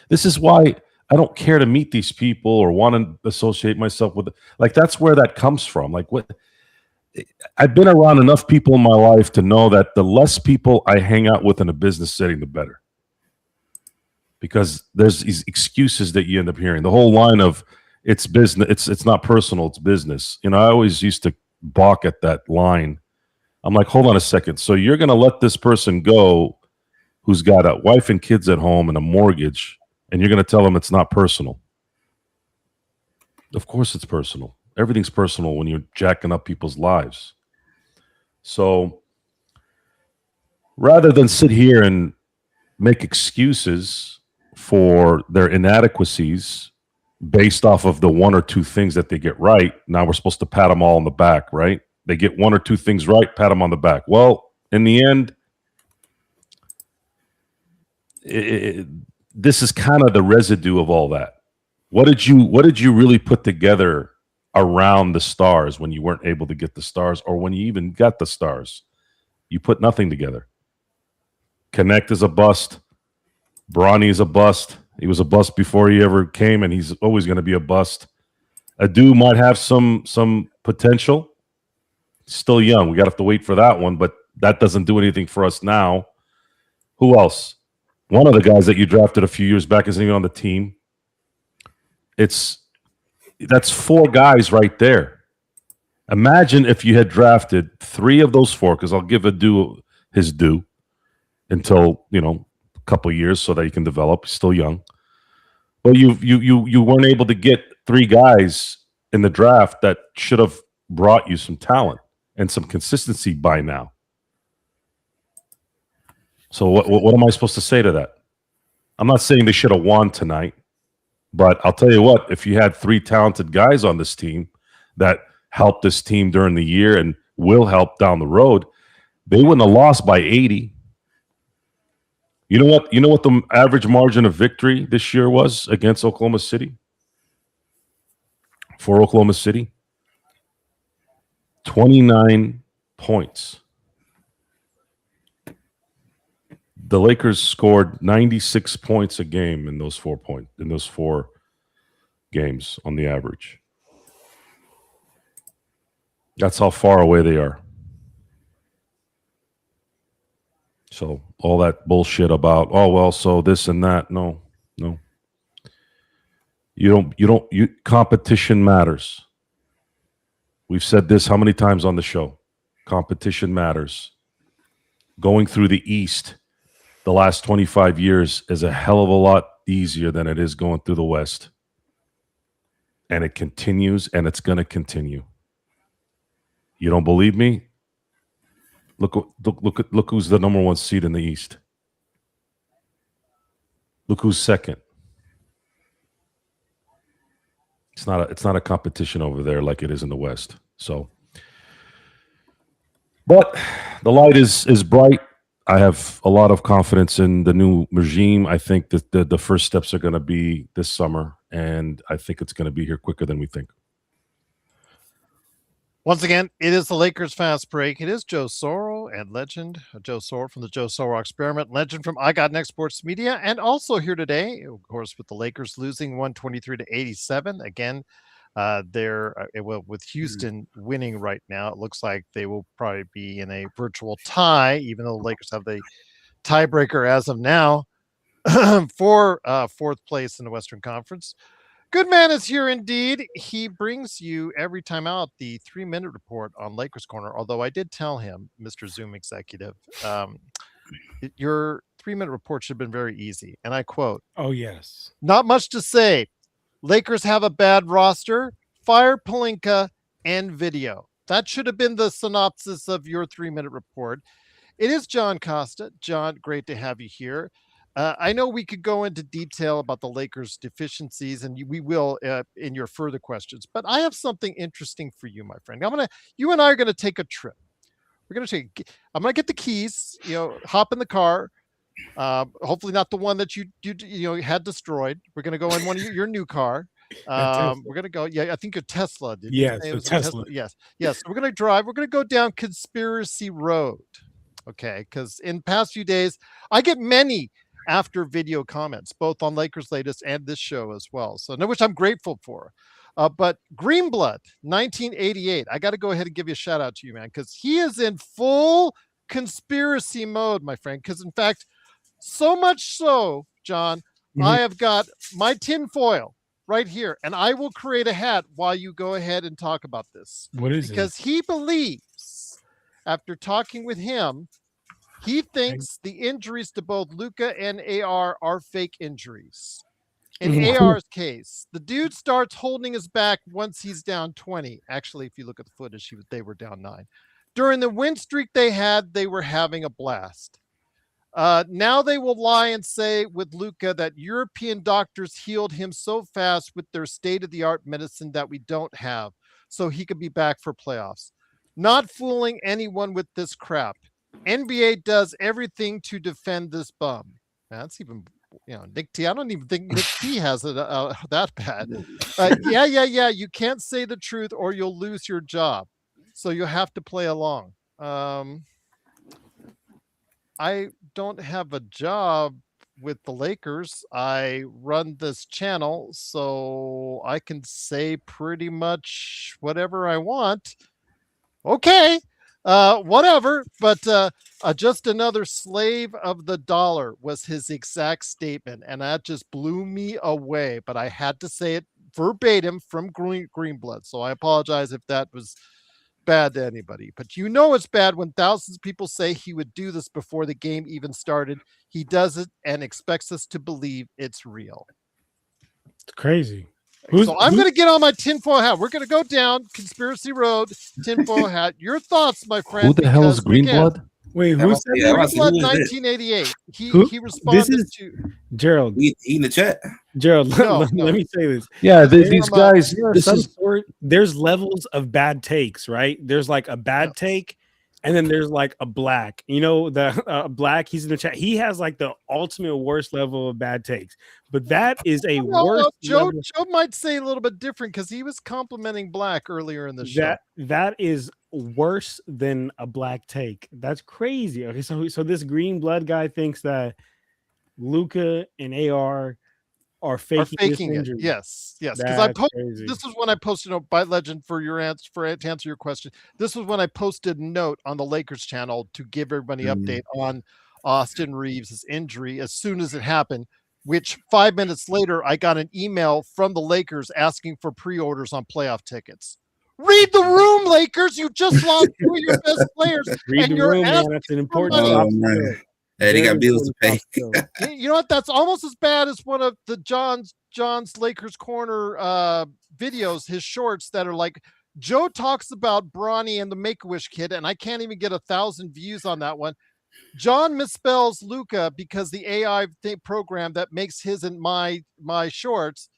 This is why I don't care to meet these people or want to associate myself with. Like, that's where that comes from. Like, what? I've been around enough people in my life to know that the less people I hang out with in a business setting, the better. Because there's these excuses that you end up hearing. The whole line of it's business, it's not personal, it's business. You know, I always used to balk at that line. I'm like, hold on a second. So you're going to let this person go who's got a wife and kids at home and a mortgage, and you're going to tell them it's not personal? Of course it's personal. Everything's personal when you're jacking up people's lives. So rather than sit here and make excuses for their inadequacies based off of the one or two things that they get right, now we're supposed to pat them all on the back, right? They get one or two things right, pat them on the back. Well, in the end, this is kind of the residue of all that. What did you really put together around the stars when you weren't able to get the stars, or when you even got the stars? You put nothing together. Connect is a bust. Bronny is a bust. He was a bust before he ever came, and he's always going to be a bust. Adu might have some potential. Still young. We got to have to wait for that one, but that doesn't do anything for us now. Who else? One of the guys that you drafted a few years back isn't even on the team. That's four guys right there. Imagine if you had drafted three of those four, because I'll give Adu his due until, a couple of years so that he can develop. He's still young. But you weren't able to get three guys in the draft that should have brought you some talent and some consistency by now. So what am I supposed to say to that? I'm not saying they should have won tonight, but I'll tell you what, if you had three talented guys on this team that helped this team during the year and will help down the road, they wouldn't have lost by 80. You know what? You know what the average margin of victory this year was against Oklahoma City? For Oklahoma City? 29 points. The Lakers scored 96 points a game in those 4 games on the average. That's how far away they are. So all that bullshit about, so this and that, no. Competition matters. We've said this how many times on the show? Competition matters. Going through the East the last 25 years is a hell of a lot easier than it is going through the West. And it continues, and it's going to continue. You don't believe me? Look who's the number one seed in the East. Look who's second. It's not a competition over there like it is in the West. So, but the light is bright. I have a lot of confidence in the new regime. I think that the first steps are going to be this summer, and I think it's going to be here quicker than we think. Once again, it is the Lakers Fast Break. It is Joe Soro and legend Joe Soro from the Joe Soro Experiment, legend from I Got Next Sports Media, and also here today, of course, with the Lakers losing 123-87. Again, with Houston winning right now, it looks like they will probably be in a virtual tie, even though the Lakers have the tiebreaker as of now for fourth place in the Western Conference. Good man is here indeed. He brings you every time out the 3-minute report on Lakers Corner. Although I did tell him, Mr. Zoom executive, your 3-minute report should have been very easy. And I quote, "Oh, yes. Not much to say. Lakers have a bad roster. Fire Pelinka and video." That should have been the synopsis of your 3-minute report. It is John Costa. John, great to have you here. I know we could go into detail about the Lakers' deficiencies, and we will in your further questions. But I have something interesting for you, my friend. You and I are gonna take a trip. We're gonna take. I'm gonna get the keys. Hop in the car. Hopefully not the one that you had destroyed. We're gonna go in one of your new car. We're gonna go. Yeah, I think your Tesla. Did you Yes, say it the was a Tesla. Yes, yes. So we're gonna drive. We're gonna go down Conspiracy Road. Okay, because in past few days, I get many after video comments, both on Lakers latest and this show as well. So, which I'm grateful for. But Greenblood, 1988. I got to go ahead and give you a shout out to you, man, because he is in full conspiracy mode, my friend. Because in fact, so much so, John, I have got my tinfoil right here, and I will create a hat while you go ahead and talk about this. What is because he believes, after talking with him, he thinks the injuries to both Luka and AR are fake injuries. In AR's case, the dude starts holding his back once he's down 20. Actually, if you look at the footage, they were down 9. During the win streak they had, they were having a blast. Now they will lie and say with Luka that European doctors healed him so fast with their state-of-the-art medicine that we don't have, so he could be back for playoffs. Not fooling anyone with this crap. NBA does everything to defend this bum. That's even, Nick T. I don't even think Nick T has it that bad. Yeah. You can't say the truth or you'll lose your job. So you have to play along. I don't have a job with the Lakers. I run this channel, so I can say pretty much whatever I want. Okay, whatever. But just another slave of the dollar was his exact statement, and that just blew me away. But I had to say it verbatim from Greenblood, so I apologize if that was bad to anybody. But it's bad when thousands of people say he would do this before the game even started. He does it and expects us to believe it's real. It's crazy. So I'm going to get on my tinfoil hat. We're going to go down Conspiracy Road, tinfoil hat. Your thoughts, my friend. Who the hell is Greenblood? Wait, who said Greenblood 1988. He responded to Gerald. He in the chat. Gerald, No. let me say this. Yeah, these guys. There's levels of bad takes, right? There's like a bad take, and then there's like a black. The black. He's in the chat. He has like the ultimate worst level of bad takes, but that is a worse. Joe might say a little bit different because he was complimenting Black earlier in the show. That is worse than a black take. That's crazy. Okay, so this Greenblood guy thinks that Luka and AR are faking it. Yes. Because this is when I posted by Legend to answer your question. This was when I posted a note on the Lakers channel to give everybody an update on Austin Reeves' injury as soon as it happened. Which 5 minutes later, I got an email from the Lakers asking for pre-orders on playoff tickets. Read the room, Lakers. You just lost 2 of your best players. Read the room, man. That's an important job. Hey, they got bills to pay. You know what? That's almost as bad as one of the John's Lakers Corner videos, his shorts that are like, Joe talks about Bronny and the Make-A-Wish kid, and I can't even get 1,000 views on that one. John misspells Luka because the AI program that makes his and my shorts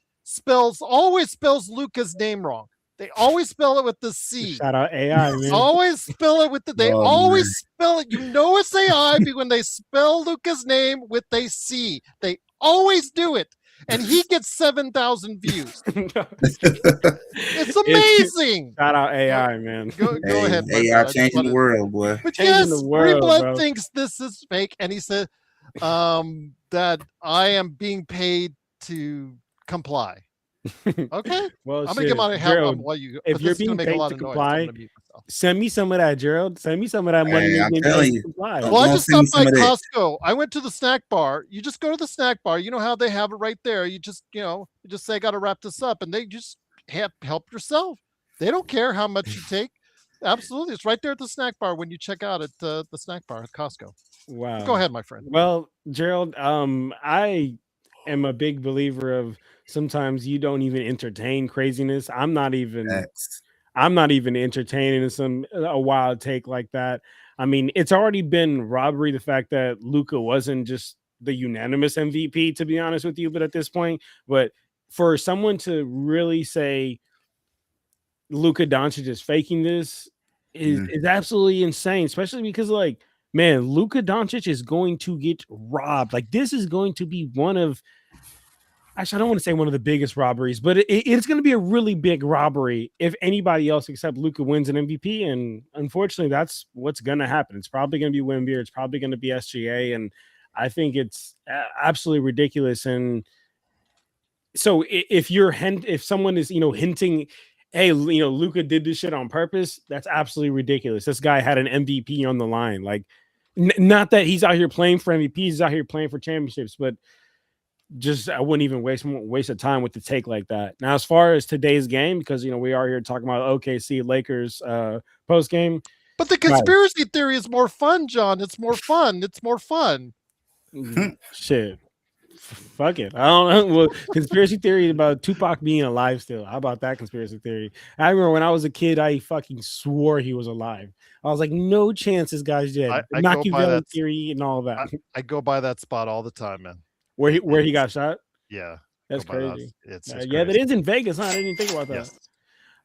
always spells Luka's name wrong. They always spell it with the C. Shout out AI, man. Always spell it with spell it. It's AI when they spell Luka's name with a C. They always do it. And he gets 7,000 views. It's amazing. Shout out AI, man. Go ahead. AI changing the world, boy. But yes, Greenblood thinks this is fake, and he said that I am being paid to comply. Okay. Well, I'm gonna get my hat while you. If you're being paid to comply, send me some of that, Gerald. Send me some of that money. I'm telling you. Well, I just stopped by Costco. I went to the snack bar. You just go to the snack bar. You know how they have it right there. You just say, I got to wrap this up, and they just help yourself. They don't care how much you take. Absolutely, it's right there at the snack bar when you check out at the snack bar at Costco. Wow. Go ahead, my friend. Well, Gerald, I am a big believer of sometimes you don't even entertain craziness. I'm not even entertaining a wild take like that. I mean, it's already been robbery the fact that Luka wasn't just the unanimous MVP, to be honest with you. But at this point, but for someone to really say Luka Doncic is faking this is absolutely insane, especially because like, man, Luka Doncic is going to get robbed. Like this is going to be one of actually, I don't want to say one of the biggest robberies, but it's going to be a really big robbery if anybody else except Luka wins an MVP. And unfortunately, that's what's going to happen. It's probably going to be Wemby. It's probably going to be SGA. And I think it's absolutely ridiculous. And so if someone is, hinting, hey, Luka did this shit on purpose, that's absolutely ridiculous. This guy had an MVP on the line. Like, not that he's out here playing for MVP, he's out here playing for championships, but just I wouldn't even waste of time with the take like that. Now, as far as today's game, because we are here talking about OKC Lakers post game. But the conspiracy theory is more fun, John. It's more fun. Shit. Fuck it. I don't know. Well, conspiracy theory about Tupac being alive still. How about that conspiracy theory? I remember when I was a kid, I fucking swore he was alive. I was like, no chance this guy's dead. Machiavelli theory and all that. I go by that spot all the time, man. Where he got shot? Yeah. That's crazy. It's yeah, crazy. that is in Vegas, huh? I didn't even think about that.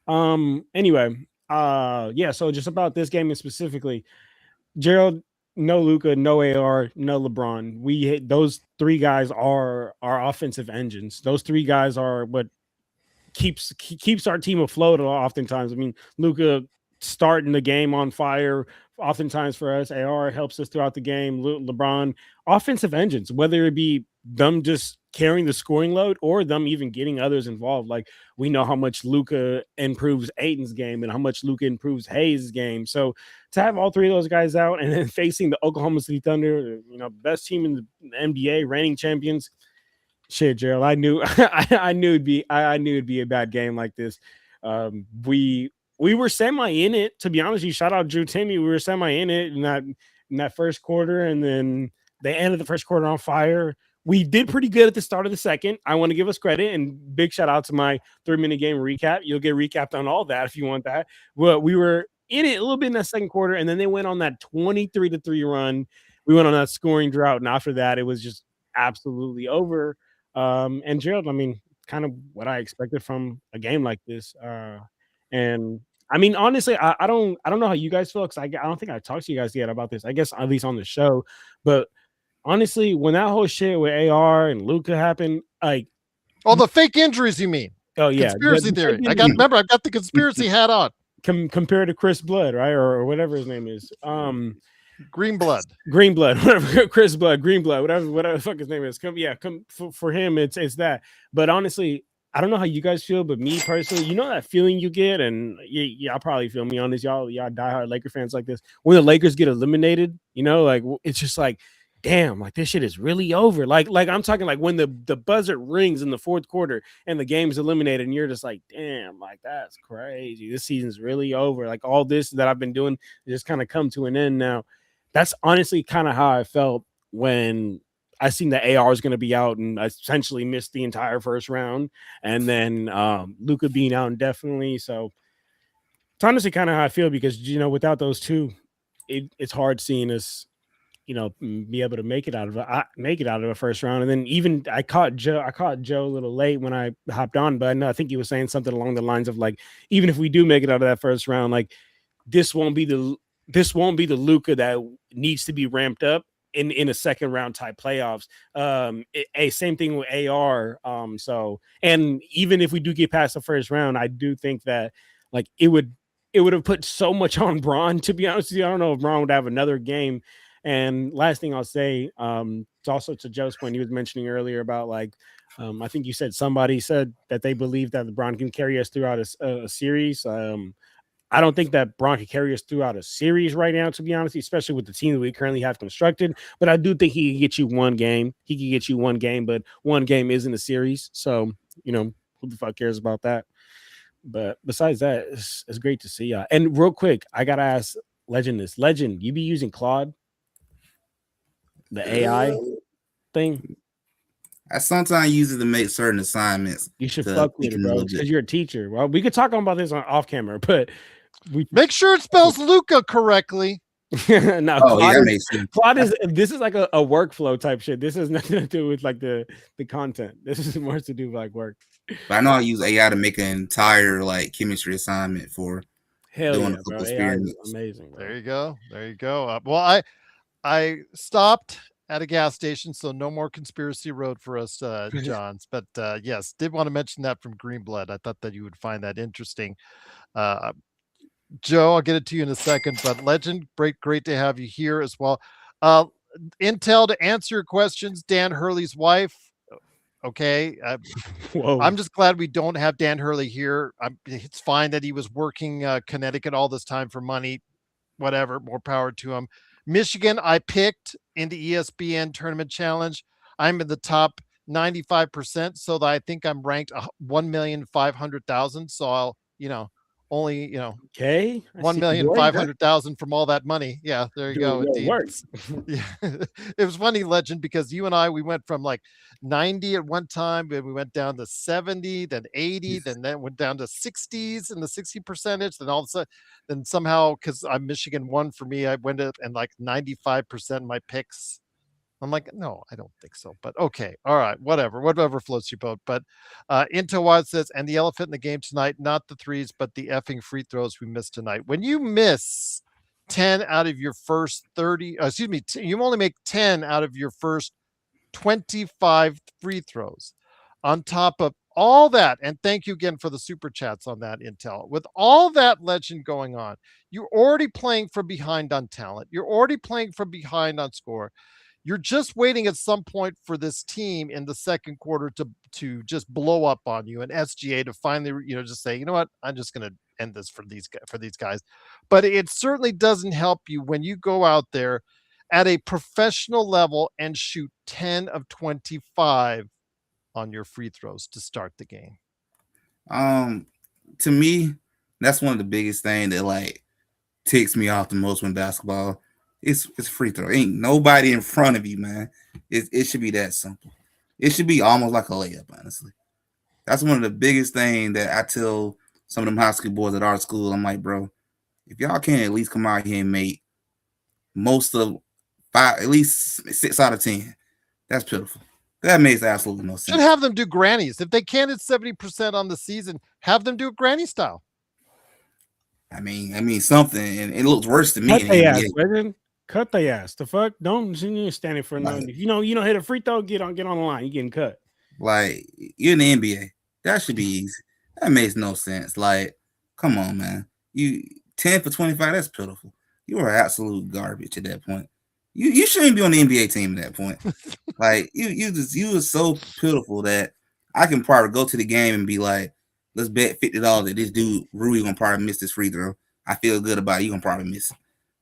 Yes. Anyway, so just about this game specifically, Gerald, no Luka, no AR, no LeBron. Those three guys are our offensive engines. Those three guys are what keeps our team afloat oftentimes. I mean, Luka starting the game on fire oftentimes for us. AR helps us throughout the game. LeBron, offensive engines, whether it be them just carrying the scoring load or them even getting others involved. Like we know how much Luka improves Ayton's game and how much Luka improves Hayes' game. So to have all three of those guys out and then facing the Oklahoma City Thunder, best team in the NBA, reigning champions. Shit, Gerald, I knew it'd be a bad game like this. We were semi in it, to be honest. You shout out Drew Timmy. We were semi in it in that first quarter, and then they ended the first quarter on fire. We did pretty good at the start of the second. I want to give us credit, and big shout out to my 3-minute game recap. You'll get recapped on all that if you want that. Well, we were in it a little bit in that second quarter, and then they went on that 23-3 run. We went on that scoring drought, and after that, it was just absolutely over. And Gerald, I mean, kind of what I expected from a game like this. And I mean, honestly, I don't know how you guys feel, because I don't think I talked to you guys yet about this. I guess at least on the show, but honestly, when that whole shit with AR and Luka happened, like, the fake injuries, you mean? Oh yeah, conspiracy theory. I've got the conspiracy hat on. Compared to Chris Blood, right, or whatever his name is, Green Blood, whatever, Chris Blood, Green Blood, whatever the fuck his name is. For him, it's that. But honestly, I don't know how you guys feel, but me personally, that feeling you get, and y'all probably feel me on this. Y'all diehard Laker fans like this. When the Lakers get eliminated, like it's just like, damn, like this shit is really over. Like I'm talking like when the buzzer rings in the fourth quarter and the game's eliminated, and you're just like, damn, like that's crazy. This season's really over. Like all this that I've been doing just kind of come to an end now. That's honestly kind of how I felt when I seen that AR is going to be out and essentially missed the entire first round, and then Luka being out indefinitely. So it's honestly kind of how I feel, because without those two, it's hard seeing us be able to make it out of a first round. And then even I caught Joe a little late when I hopped on, but I think he was saying something along the lines of like, even if we do make it out of that first round, like this won't be the Luka that needs to be ramped up in a second round type playoffs. Same thing with AR. So, and even if we do get past the first round, I do think that like it would have put so much on Bron, to be honest with you. I don't know if Bron would have another game. And last thing I'll say, it's also to Joe's point he was mentioning earlier about like, I think you said somebody said that they believe that LeBron can carry us throughout a series. I don't think that Bron can carry us throughout a series right now, to be honest, especially with the team that we currently have constructed. But I do think he can get you one game. He can get you one game, but one game isn't a series. So, who the fuck cares about that? But besides that, it's great to see y'all. And real quick, I got to ask Legend this. Legend, you be using Claude? The AI thing? I sometimes use it to make certain assignments. You should fuck with it, bro, because you're a teacher. Well, we could talk about this off camera, but make sure it spells Luca correctly. No, Oh yeah, Claude that is, makes sense. Claude is this is like a workflow type shit. This has nothing to do with like the content. This is more to do with like work. But I know I use AI to make an entire like chemistry assignment for Hell doing yeah, a couple bro. AI is experiments. amazing, bro. There you go. There you go. Well, I stopped at a gas station, so no more conspiracy road for us, Johns. But yes, did want to mention that from Greenblood. I thought that you would find that interesting. Uh, Joe, I'll get it to you in a second, but Legend, great to have you here as well. Uh, Intel to answer your questions, Dan Hurley's wife. Okay, Whoa. I'm just glad we don't have Dan Hurley here. It's fine that he was working Connecticut all this time for money. Whatever, more power to him. Michigan, I picked in the ESPN Tournament Challenge. I'm in the top 95%, so that I think I'm ranked 1,500,000. So I'll, only, Okay. I one see you million boy. five hundred thousand from all that money. Yeah, there you Doing go. real Indeed. work. Yeah, it was funny, Legend, because you and I we went from like 90 at one time, then we went down to 70, then 80, then went down to 60s and the 60 percentage. Then all of a sudden, then somehow because I'm Michigan one for me, I went up and like 95% of my picks. I'm like, no, I don't think so. But okay, all right, whatever floats your boat. But Into Wild says, and the elephant in the game tonight, not the threes, but the effing free throws we missed tonight. When you miss 10 out of your first 30, excuse me, you only make 10 out of your first 25 free throws. On top of all that, and thank you again for the super chats on that, Intel. With all that Legend going on, you're already playing from behind on talent. You're already playing from behind on score. You're just waiting at some point for this team in the second quarter to just blow up on you, and SGA to finally, just say, you know what, I'm just going to end this for these guys. But it certainly doesn't help you when you go out there at a professional level and shoot 10 of 25 on your free throws to start the game. To me, that's one of the biggest things that like ticks me off the most when basketball. It's free throw. Ain't nobody in front of you, man. It should be that simple. It should be almost like a layup, honestly. That's one of the biggest things that I tell some of them high school boys at our school. I'm like, bro, if y'all can't at least come out here and make most of five, at least 6 out of 10, that's pitiful. That makes absolutely no Should sense. have them do grannies. If they can't hit 70% on the season, have them do it granny style. I mean something, and it looks worse to me Cut in they the ass, NBA. Legend. Cut they ass. The fuck? Don't you standing for no. Like, If you don't hit a free throw, get on the line. You getting cut. like you're in the NBA. That should be easy. That makes no sense. Like, come on, man. You 10 for 25, that's pitiful. You are absolute garbage at that point. You shouldn't be on the NBA team at that point. Like you are so pitiful that I can probably go to the game and be like, let's bet $50 that this dude Rui gonna probably miss this free throw. I feel good about it. You gonna probably miss it.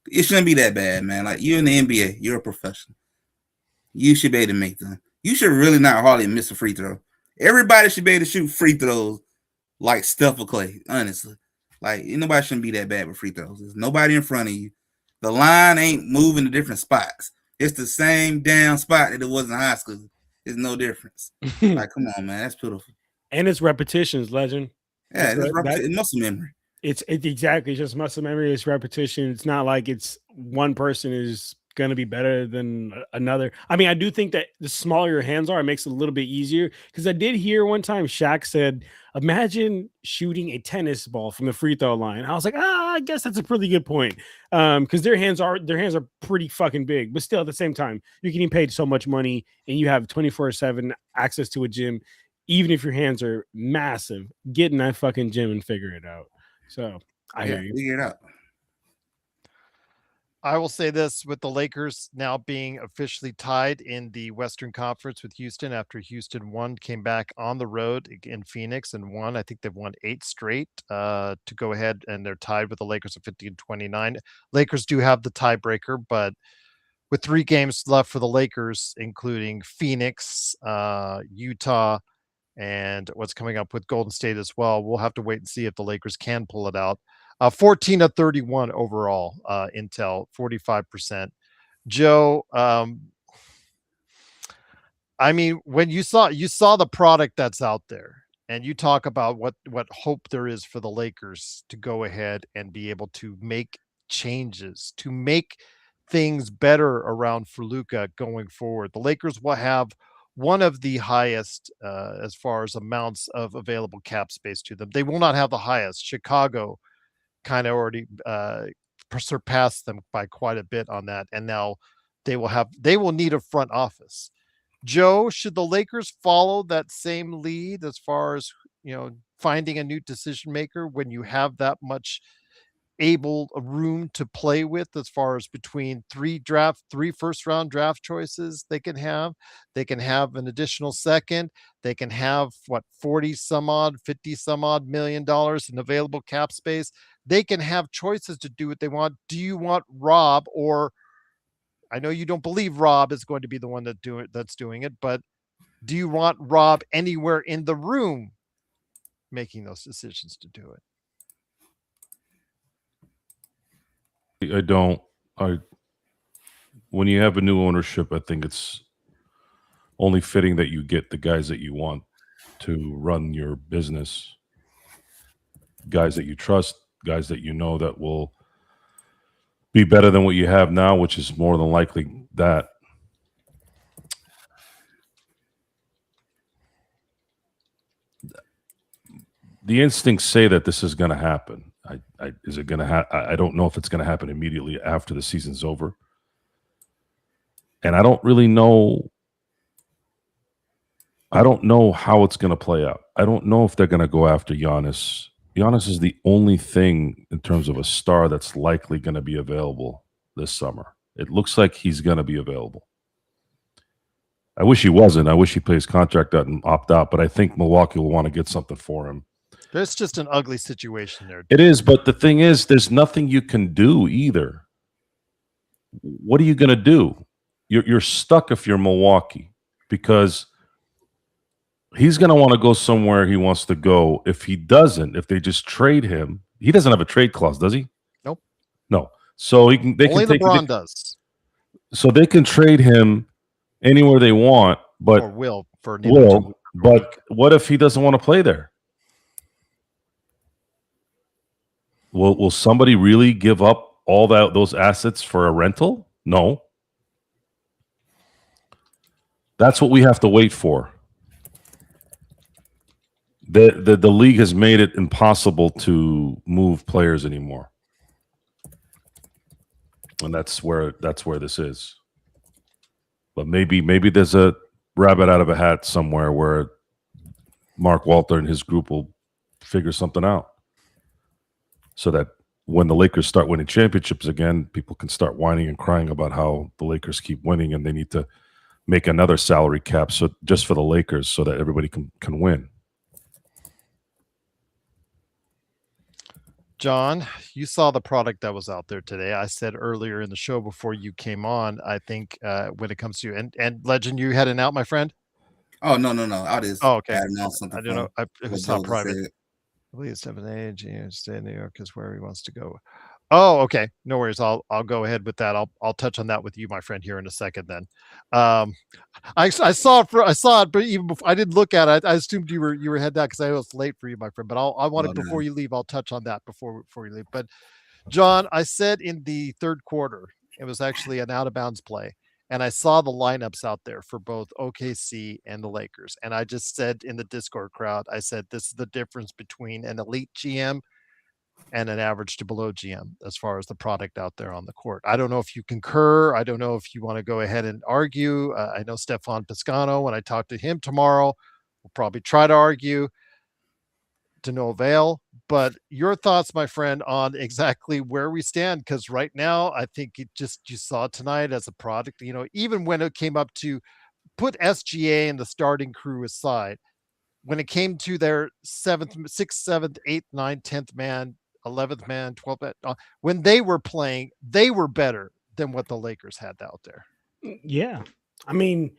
It shouldn't be that bad, man. Like you're in the NBA, you're a professional. You should be able to make them. You should really not hardly miss a free throw. Everybody should be able to shoot free throws like Steph or Clay, honestly. Like nobody shouldn't be that bad with free throws. There's nobody in front of you. The line ain't moving to different spots. It's the same damn spot that it was in high school. There's no difference. Like, come on, man. That's pitiful. And it's repetitions, Legend. Yeah, it's muscle memory. It's exactly just muscle memory. It's repetition. It's not like it's one person is going to be better than another. I mean, I do think that the smaller your hands are, it makes it a little bit easier. Because I did hear one time Shaq said, "Imagine shooting a tennis ball from the free throw line." I was like, I guess that's a pretty good point. Because their hands are pretty fucking big, but still at the same time, you're getting paid so much money and you have 24/7 access to a gym. Even if your hands are massive, get in that fucking gym and figure it out. So I hear you. Figure it out. I will say this with the Lakers now being officially tied in the Western Conference with Houston after Houston won, came back on the road in Phoenix and won. I think they've won 8 straight to go ahead, and they're tied with the Lakers at 50-29. Lakers do have the tiebreaker, but with 3 games left for the Lakers, including Phoenix, Utah, and what's coming up with Golden State as well, we'll have to wait and see if the Lakers can pull it out. 14-31 overall, Intel, 45%. Joe, I mean, when you saw the product that's out there, and you talk about what hope there is for the Lakers to go ahead and be able to make changes to make things better around for Luka going forward. The Lakers will have one of the highest as far as amounts of available cap space to them. They will not have the highest. Chicago kind of already surpassed them by quite a bit on that, and now they will need a front office. Joe, should the Lakers follow that same lead as far as finding a new decision maker when you have that much able room to play with as far as between three first round draft choices they can have an additional second, they can have 40 some odd 50 some odd $million in available cap space, they can have choices to do what they want. Do you want Rob, or I know you don't believe Rob is going to be the one that's doing it, but do you want Rob anywhere in the room making those decisions to do it? I don't. When you have a new ownership, I think it's only fitting that you get the guys that you want to run your business, guys that you trust, guys that you know that will be better than what you have now, which is more than likely that. The instincts say that this is going to happen. Is it going to happen? I don't know if it's going to happen immediately after the season's over. And I don't really know. I don't know how it's going to play out. I don't know if they're going to go after Giannis. Giannis is the only thing in terms of a star that's likely going to be available this summer. It looks like he's going to be available. I wish he wasn't. I wish he plays contract out and opt out, but I think Milwaukee will want to get something for him. There's just an ugly situation there. It is, but the thing is, there's nothing you can do either. What are you going to do? You're stuck if you're Milwaukee, because he's going to want to go somewhere he wants to go. If he doesn't, if they just trade him, he doesn't have a trade clause, does he? Nope. No. So Only LeBron does. So they can trade him anywhere they want, but but what if he doesn't want to play there? Will somebody really give up all those assets for a rental? No. That's what we have to wait for. The league has made it impossible to move players anymore, and that's where this is. But maybe there's a rabbit out of a hat somewhere where Mark Walter and his group will figure something out, so that when the Lakers start winning championships again, people can start whining and crying about how the Lakers keep winning and they need to make another salary cap just for the Lakers so that everybody can win. John, you saw the product that was out there today. I said earlier in the show before you came on, I think when it comes to and Legend, you heading out, my friend? Oh no. I just okay. Something I don't know. It was not private. Said. I believe it's 7A. Stay in New York is where he wants to go. Oh, okay. No worries. I'll go ahead with that. I'll touch on that with you, my friend, here in a second. Then, I saw it, but even before I didn't look at it, I assumed you were headed out because I was late for you, my friend. But I wanted before you leave, I'll touch on that before you leave. But John, I said in the third quarter, it was actually an out of bounds play, and I saw the lineups out there for both OKC and the Lakers, and I just said in the Discord crowd, I said this is the difference between an elite GM and an average to below GM as far as the product out there on the court. I don't know if you concur. I don't know if you want to go ahead and argue. I know Stefan Piscano, when I talk to him tomorrow, will probably try to argue to no avail. But your thoughts, my friend, on exactly where we stand, because right now, I think you saw tonight as a product, even when it came up to put SGA and the starting crew aside, when it came to their 7th, 6th, 7th, 8th, 9th, 10th man, 11th man, 12th man, when they were playing, they were better than what the Lakers had out there. Yeah. I mean,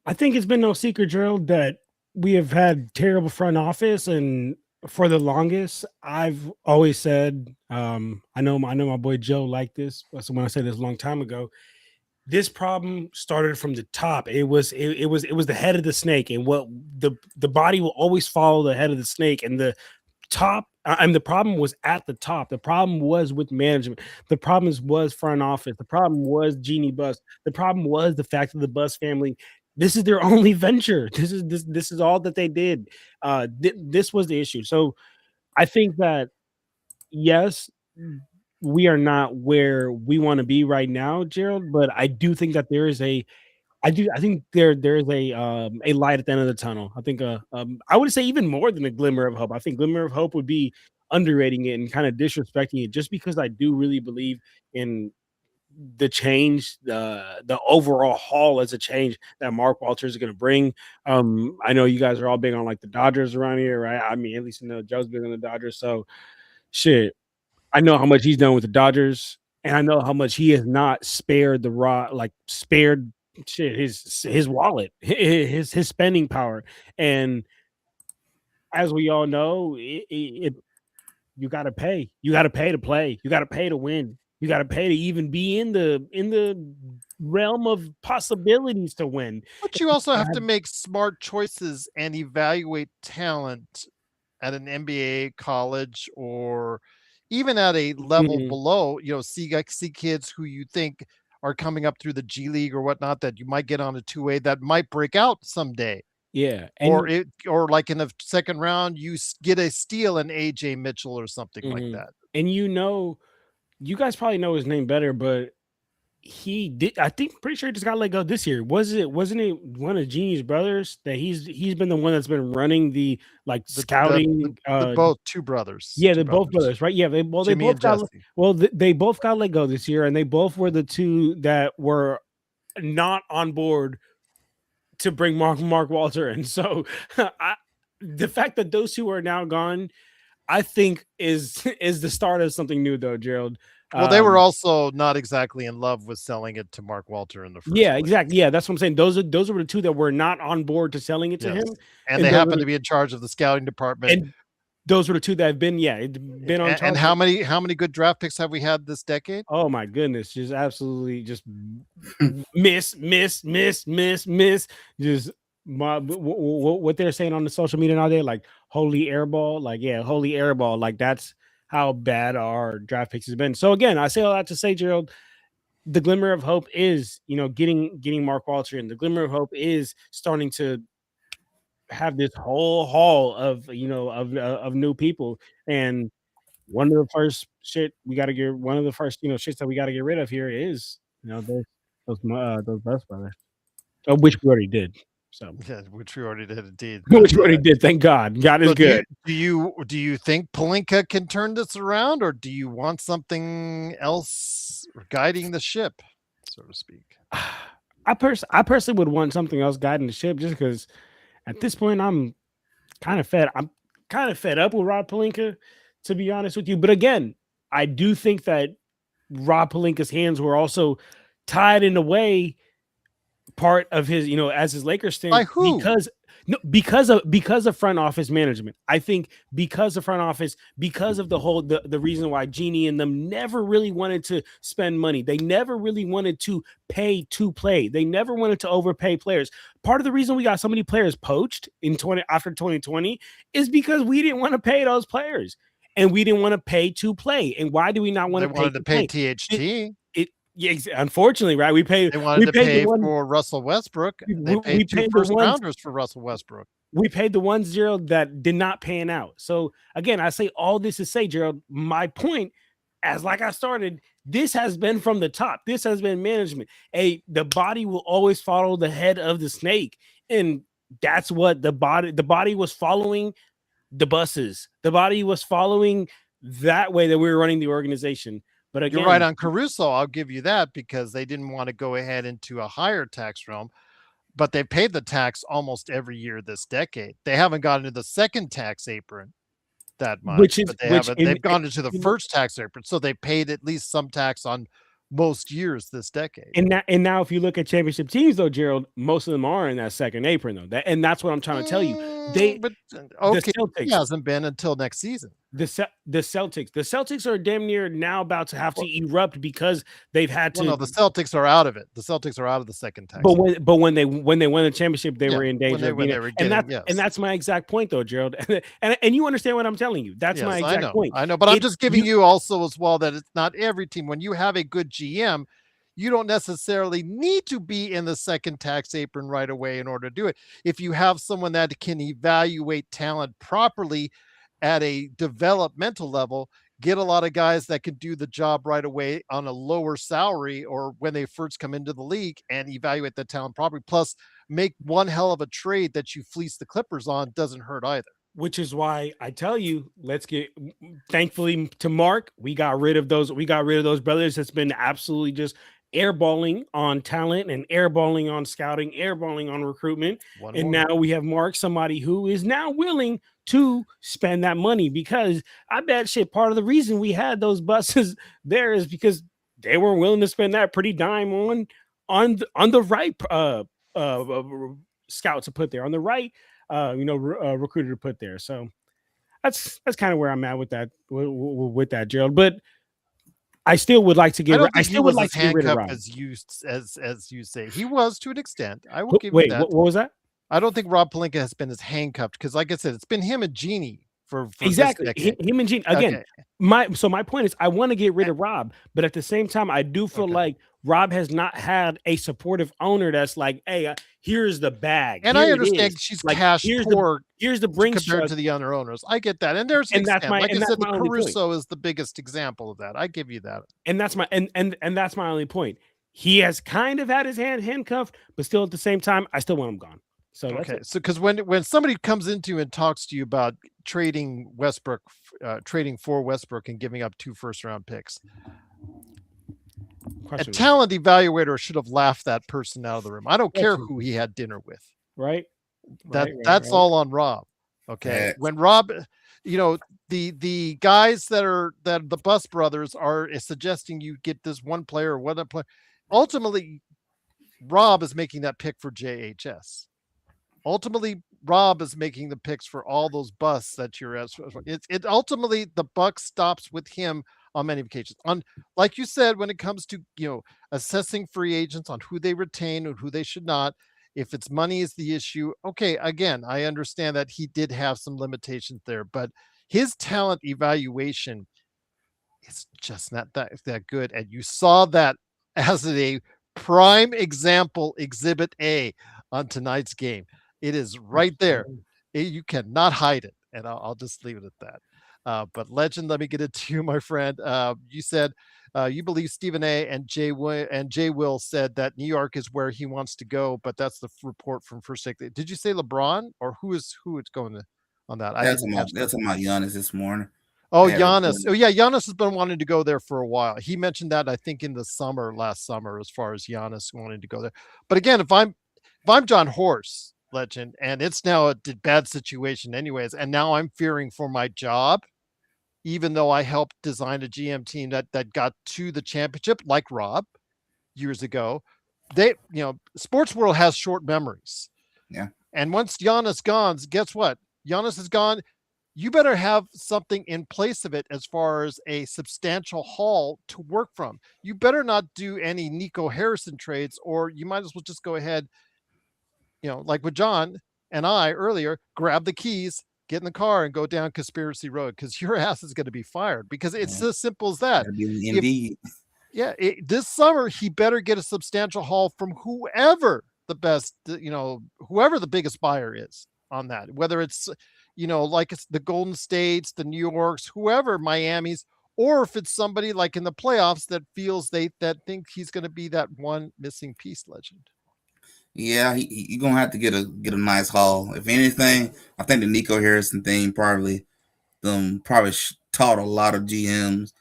I think it's been no secret, Gerald, that we have had terrible front office, and for the longest, I've always said, I know my boy Joe liked this. So when I said this a long time ago, this problem started from the top. It was the head of the snake, and what the body will always follow the head of the snake, and the top And the problem was at the top. The problem was with management. The problem was front office. The problem was Genie Bus. The problem was the fact that the Bus family. This is their only venture. This is all that they did. This was the issue. So I think that yes, we are not where we want to be right now, Gerald. But I do think that there is a I think there is a light at the end of the tunnel. I think I would say even more than a glimmer of hope. I think glimmer of hope would be underrating it and kind of disrespecting it, just because I do really believe in the change, the overall haul as a change that Mark Walters is going to bring. I know you guys are all big on like the Dodgers around here, right? I mean, at least Joe's big on the Dodgers, so shit. I know how much he's done with the Dodgers, and I know how much he has not spared spared shit his wallet, his spending power. And as we all know, you got to pay. You got to pay to play. You got to pay to win. You got to pay to even be in the realm of possibilities to win. But you also have to make smart choices and evaluate talent at an NBA, college, or even at a level below. See kids who you think are coming up through the G League or whatnot that you might get on a 2A that might break out someday. Yeah, or like in the second round, you get a steal in AJ Mitchell or something like that. And you guys probably know his name better, but he did. I think pretty sure he just got let go this year. Wasn't it one of Genie's brothers that he's been the one that's been running the scouting? Both two brothers. Yeah, they're both brothers, right? Yeah, they both got they both got let go this year, and they both were the two that were not on board to bring Mark Walter. And so the fact that those two are now gone, I think is the start of something new, though, Gerald. Well, they were also not exactly in love with selling it to Mark Walter in the first place. Exactly. Yeah, that's what I'm saying. Those were the two that were not on board to selling it to him. And they happen to be in charge of the scouting department. And those were the two that have been on. And how many good draft picks have we had this decade? Oh my goodness, just absolutely just miss. Just what they're saying on the social media nowadays, like holy airball, holy airball, like that's how bad our draft picks has been. So again, I say all that to say, Gerald, the glimmer of hope is getting Mark Walter in. The glimmer of hope is starting to have this whole haul of of new people. And one of the first shits that we got to get rid of here is those Bus brothers, which we already did. So yeah, which we already did indeed. Which we already did. Thank God. God is good. Do you think Pelinka can turn this around, or do you want something else guiding the ship, so to speak? I personally would want something else guiding the ship, just because at this point I'm kind of fed up with Rob Pelinka, to be honest with you. But again, I do think that Rob Pelinka's hands were also tied in a way, part of his, as his Lakers stint. By who? Because of front office management. I think because of front office, because of the reason why Genie and them never really wanted to spend money. They never really wanted to pay to play. They never wanted to overpay players. Part of the reason we got so many players poached after 2020 is because we didn't want to pay those players, and we didn't want to pay to play. And why do we not want to pay? THT. Yeah, unfortunately, right? They wanted to pay for Russell Westbrook. They paid two first rounders for Russell Westbrook. We paid the ones, Gerald, that did not pan out. So again, I say all this to say, Gerald, my point, as like I started, this has been from the top. This has been management. The body will always follow the head of the snake, and that's what the body was following. The buses. The body was following that way that we were running the organization. But again, you're right on Caruso. I'll give you that, because they didn't want to go ahead into a higher tax realm, but they paid the tax almost every year this decade. They haven't gotten into the second tax apron that much, they've gone into the first tax apron, so they paid at least some tax on most years this decade. And now if you look at championship teams, though, Gerald, most of them are in that second apron, though. That's what I'm trying to tell you. But the okay, he Celtics, hasn't been until next season. the Celtics are damn near now about to have to erupt because they've had Well, to. no, the Celtics are out of it. The Celtics are out of the second tax. But when they won the championship, they were in danger of when being. they were And getting, that's my exact point, though, Gerald. And you understand what I'm telling you. That's my yes, exact point. I know, but I'm just giving you also as well that it's not every team. When you have a good GM, you don't necessarily need to be in the second tax apron right away in order to do it. If you have someone that can evaluate talent properly at a developmental level, get a lot of guys that can do the job right away on a lower salary or when they first come into the league and evaluate the talent properly. Plus, make one hell of a trade that you fleece the Clippers on doesn't hurt either. Which is why I tell you, thankfully to Mark, we got rid of those brothers that's been absolutely just airballing on talent and airballing on scouting, airballing on recruitment. Now we have Mark, somebody who is now willing to spend that money, because I bet shit part of the reason we had those buses there is because they were willing to spend that pretty dime on the right scout to put there, on the right recruiter to put there. So that's kind of where I'm at with that Gerald. But I still would like to get. I still would like to get rid of Rob, as you say. He was to an extent. I will give you that. What was that? I don't think Rob Pelinka has been as handcuffed because, like I said, it's been him and Jeannie for exactly him and Jeannie again. Okay. My point is, I want to get rid of Rob, but at the same time, I do feel like Rob has not had a supportive owner that's like, hey, here's the bag. And Here I understand she's like, cash poor. Here's the bring compared to the other owners. I get that, and there's an extent. Like I said, the Caruso is the biggest example of that. I give you that. And that's my and that's my only point. He has kind of had his handcuffed, but still at the same time, I still want him gone. So okay, so because when somebody comes into and talks to you about trading Westbrook, trading for Westbrook and giving up 2 first-round picks, a talent evaluator should have laughed that person out of the room. I don't care who he had dinner with. Right. That's all on Rob. Okay. Yeah. When Rob, the guys that the Bus brothers are suggesting you get this one player or one player. Ultimately, Rob is making that pick for JHS. Ultimately, Rob is making the picks for all those busts that you're at. It ultimately the buck stops with him on many occasions. On, like you said, when it comes to assessing free agents on who they retain and who they should not, if it's money is the issue, okay, again, I understand that he did have some limitations there, but his talent evaluation is just not that good. And you saw that as a prime example, Exhibit A on tonight's game. It is right there. You cannot hide it. And I'll just leave it at that. But Legend, let me get it to you, my friend. You said you believe Stephen A. and Jay Will said that New York is where he wants to go, but that's the report from First Take. Did you say LeBron or who it's going to on that? That's about Giannis this morning. Oh, Giannis. Oh, yeah. Giannis has been wanting to go there for a while. He mentioned that, I think, in the last summer, as far as Giannis wanting to go there. But again, if I'm John Horst, Legend, and it's now a bad situation anyways, and now I'm fearing for my job, even though I helped design a GM team that got to the championship, like Rob years ago. Sports world has short memories. Yeah. And once Giannis gone, guess what? Giannis is gone. You better have something in place of it as far as a substantial haul to work from. You better not do any Nico Harrison trades, or you might as well just go ahead, like with John and I earlier, grab the keys, get in the car and go down Conspiracy Road, because your ass is going to be fired, because it's as simple as that. Indeed. This summer, he better get a substantial haul from whoever the best, whoever the biggest buyer is on that, whether it's, like it's the Golden States, the New Yorks, whoever, Miami's, or if it's somebody like in the playoffs that feels that think he's going to be that one missing piece, Legend. Yeah, you're gonna have to get a nice haul. If anything, I think the Nico Harrison thing probably taught a lot of GMs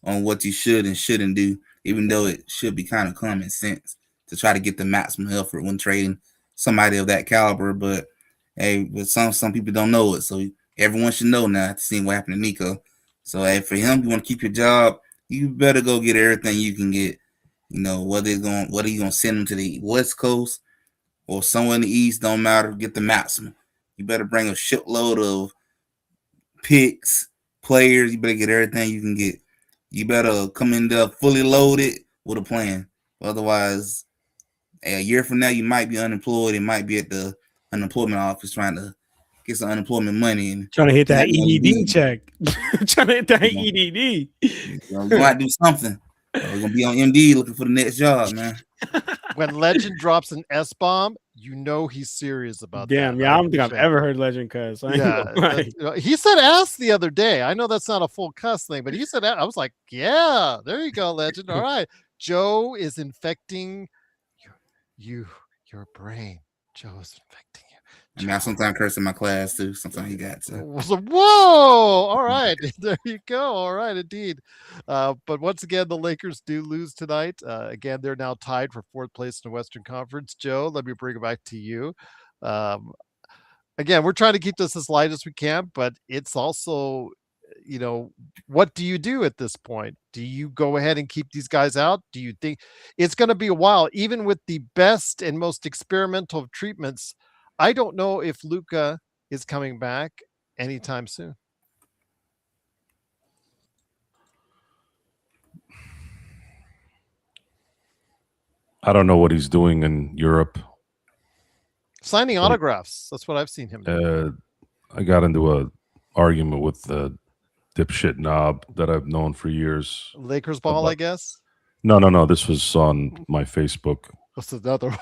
on what you should and shouldn't do, even though it should be kind of common sense to try to get the maximum effort when trading somebody of that caliber. But hey, but some people don't know it, so everyone should know now, seeing what happened to Nico. So hey, for him, you want to keep your job, you better go get everything you can get. Whether you're gonna send him to the West Coast or somewhere in the East, don't matter. Get the maximum. You better bring a shitload of picks, players. You better get everything you can get. You better come in there fully loaded with a plan. Otherwise, a year from now, you might be unemployed and might be at the unemployment office trying to get some unemployment money. And Trying to hit that gonna EDD be- check. Trying to hit that You know. EDD. You're gonna do something. We're gonna be on MD looking for the next job, man. When Legend drops an S bomb, you know he's serious about Damn, that. yeah, I don't think I've 100%. ever heard Legend cuss. I ain't Yeah, gonna lie. he said ass the other day. I know that's not a full cuss thing, but he said I was like, yeah, there you go, Legend. All right, Joe is infecting your brain. Joe is infecting you. I mean, I sometimes curse in my class too. Sometimes you got to. So, whoa! All right, there you go. All right, indeed. But once again, the Lakers do lose tonight. Again, they're now tied for fourth place in the Western Conference. Joe, let me bring it back to you. Um, again, we're trying to keep this as light as we can, but it's also, what do you do at this point? Do you go ahead and keep these guys out? Do you think it's going to be a while, even with the best and most experimental of treatments? I don't know if Luka is coming back anytime soon. I don't know what he's doing in Europe. Signing autographs. That's what I've seen him do. I got into a argument with the dipshit knob that I've known for years. Lakers ball, I guess. No. This was on my Facebook. What's another one?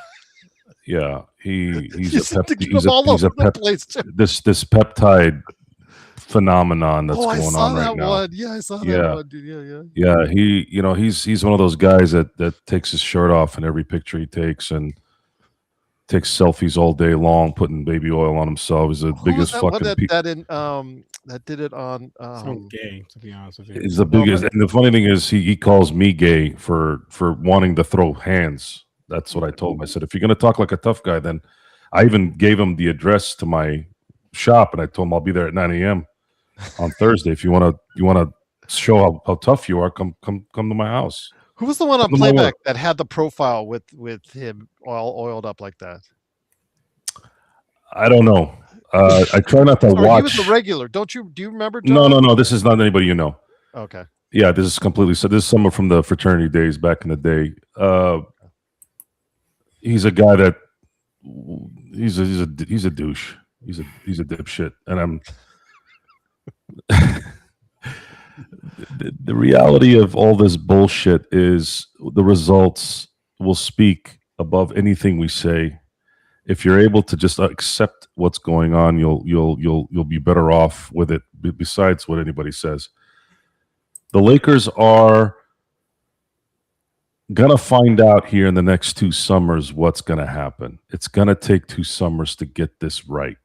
Yeah, he's This peptide phenomenon that's going I saw on that right now. one. Yeah, I saw that one, dude. Yeah. He's one of those guys that takes his shirt off in every picture he takes and takes selfies all day long, putting baby oil on himself. He's the biggest fucking. That did it on. I'm gay, to be honest with you. He's the biggest, and the funny thing is, he calls me gay for wanting to throw hands. That's what I told him. I said, if you're gonna talk like a tough guy, then I even gave him the address to my shop, and I told him I'll be there at 9 a.m. on Thursday. If you wanna show how tough you are, come to my house. Who was the one on playback that had the profile with him all oiled up like that? I don't know. I try not to watch. He was the regular. Do you remember? John? No. This is not anybody you know. Okay. Yeah, this is completely. So this is someone from the fraternity days back in the day. He's a guy that he's a douche. He's a dipshit, and I'm. The reality of all this bullshit is the results will speak above anything we say. If you're able to just accept what's going on, you'll be better off with it. Besides what anybody says, the Lakers are gonna find out here in the next 2 summers what's gonna happen. It's gonna take 2 summers to get this right.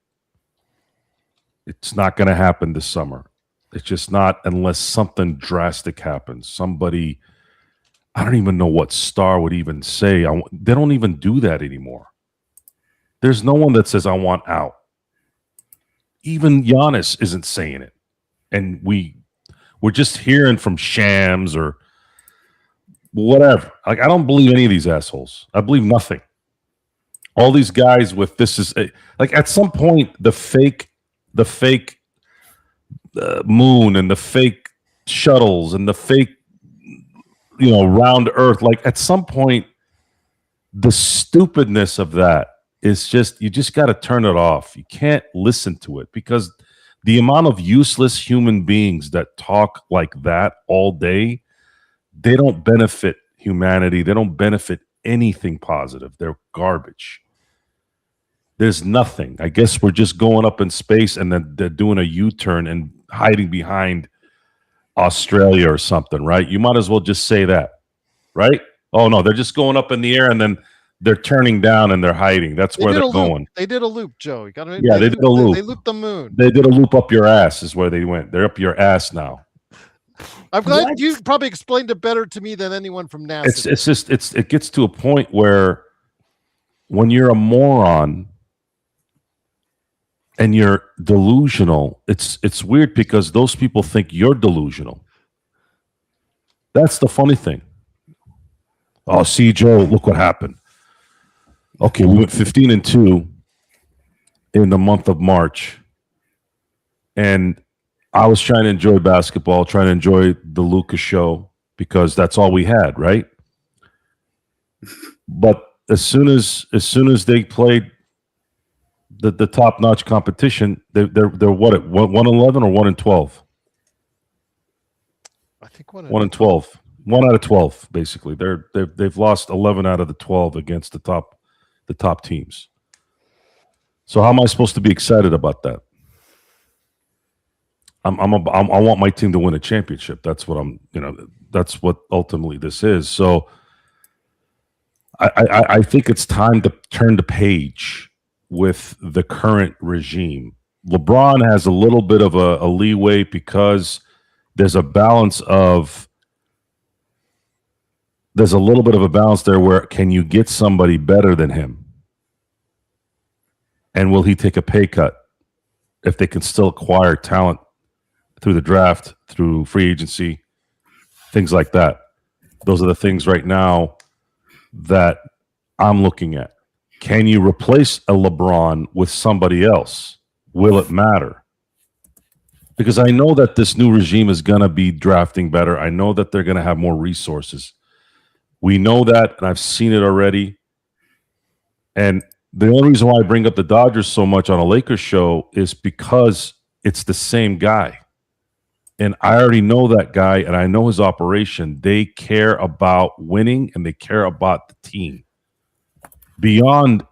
It's not gonna happen this summer. It's just not, unless something drastic happens. Somebody, I don't even know what star would even say. They don't even do that anymore. There's no one that says, I want out. Even Giannis isn't saying it. And we're just hearing from Shams or whatever. Like, I don't believe any of these assholes. I believe nothing. All these guys with this is like, at some point, the fake moon and the fake shuttles and the fake, round earth. Like, at some point, the stupidness of that is just, you just got to turn it off. You can't listen to it, because the amount of useless human beings that talk like that all day, they don't benefit humanity. They don't benefit anything positive. They're garbage. There's nothing. I guess we're just going up in space, and then they're doing a U-turn and hiding behind Australia or something, right? You might as well just say that, right? Oh, no, they're just going up in the air, and then they're turning down and they're hiding. That's where they're going. They did a loop, Joe. They did a loop. They looped the moon. They did a loop up your ass is where they went. They're up your ass now. I'm glad you probably explained it better to me than anyone from NASA. It gets to a point where when you're a moron and you're delusional, it's weird, because those people think you're delusional. That's the funny thing. Oh, see, Joe, look what happened. Okay, we went 15-2, in the month of March, and I was trying to enjoy basketball, trying to enjoy the Lucas show because that's all we had, right? But as soon as they played the top notch competition, they're what at 1-11 or 1-12? I think 1-12. 1 out of 12, basically. They've lost 11 out of the 12 against the top teams. So how am I supposed to be excited about that? I want my team to win a championship. That's what that's what ultimately this is. So I think it's time to turn the page with the current regime. LeBron has a little bit of a leeway because there's a little bit of a balance there where can you get somebody better than him? And will he take a pay cut if they can still acquire talent through the draft, through free agency, things like that? Those are the things right now that I'm looking at. Can you replace a LeBron with somebody else? Will it matter? Because I know that this new regime is going to be drafting better. I know that they're going to have more resources. We know that, and I've seen it already. And the only reason why I bring up the Dodgers so much on a Lakers show is because it's the same guy. And I already know that guy, and I know his operation. They care about winning, and they care about the team. Beyond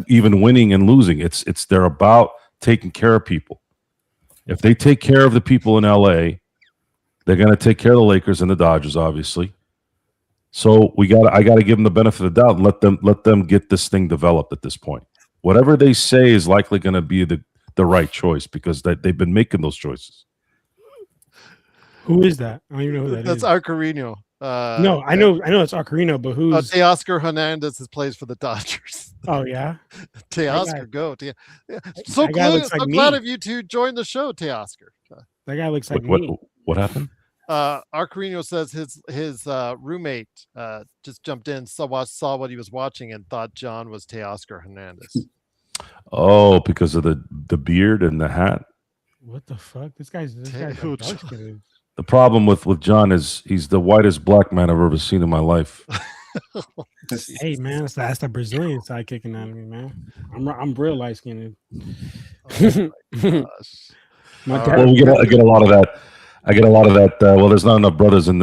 even winning and losing, they're about taking care of people. If they take care of the people in LA, they're going to take care of the Lakers and the Dodgers, obviously. So I got to give them the benefit of the doubt and let them get this thing developed at this point. Whatever they say is likely going to be the right choice because they've been making those choices. Who is that? I don't even know who that That's is. Arcarino. No, I know it's Arcarino, but who's Teoscar Hernandez plays for the Dodgers. Oh yeah, Teoscar, go. So that guy looks like glad me. of you two joined the show, Teoscar. That guy looks like me. What happened? Arcarino says his roommate just jumped in, saw what he was watching, and thought John was Teoscar Hernandez. Oh, because of the beard and the hat. What the fuck? This guy's like dark-skinned. The problem with John is he's the whitest black man I've ever seen in my life. Hey man, that's the Brazilian side kicking out of me, man. I'm real light skinned. Oh my gosh. Well, I get a lot of that. Well, there's not enough brothers in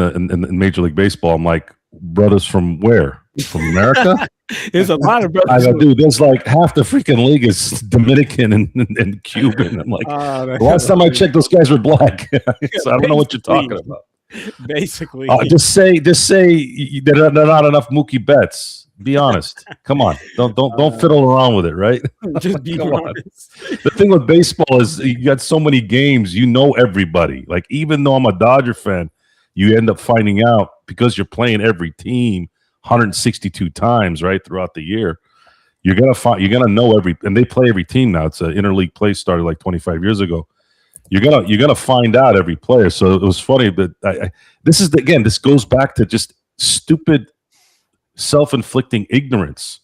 Major League Baseball. I'm like, brothers from where? From America? There's a lot of brothers. Dude, there's like half the freaking league is Dominican and Cuban. I'm like, the last time I checked, those guys were black. So I don't know what you're talking about. Basically, just say there are not enough Mookie Betts. Be honest. Come on, don't fiddle around with it, right? Just be honest. The thing with baseball is you got so many games, you know everybody. Like even though I'm a Dodger fan, you end up finding out because you're playing every team 162 times right throughout the year. You're gonna know and they play every team now. It's an interleague play started like 25 years ago. You're gonna find out every player. So it was funny, but this goes back to just stupid self-inflicting ignorance.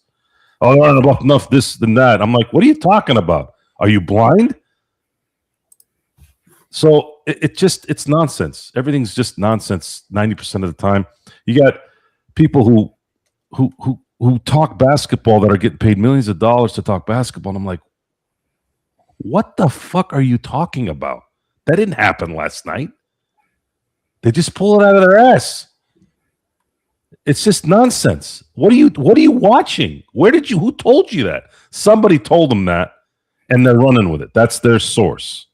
Oh, I learned about enough this than that. I'm like, what are you talking about? Are you blind? So it's nonsense. Everything's just nonsense 90% of the time. You got people who talk basketball that are getting paid millions of dollars to talk basketball. And I'm like, what the fuck are you talking about? That didn't happen last night. They just pull it out of their ass. It's just nonsense. What are you watching? Who told you that? Somebody told them that, and they're running with it. That's their source.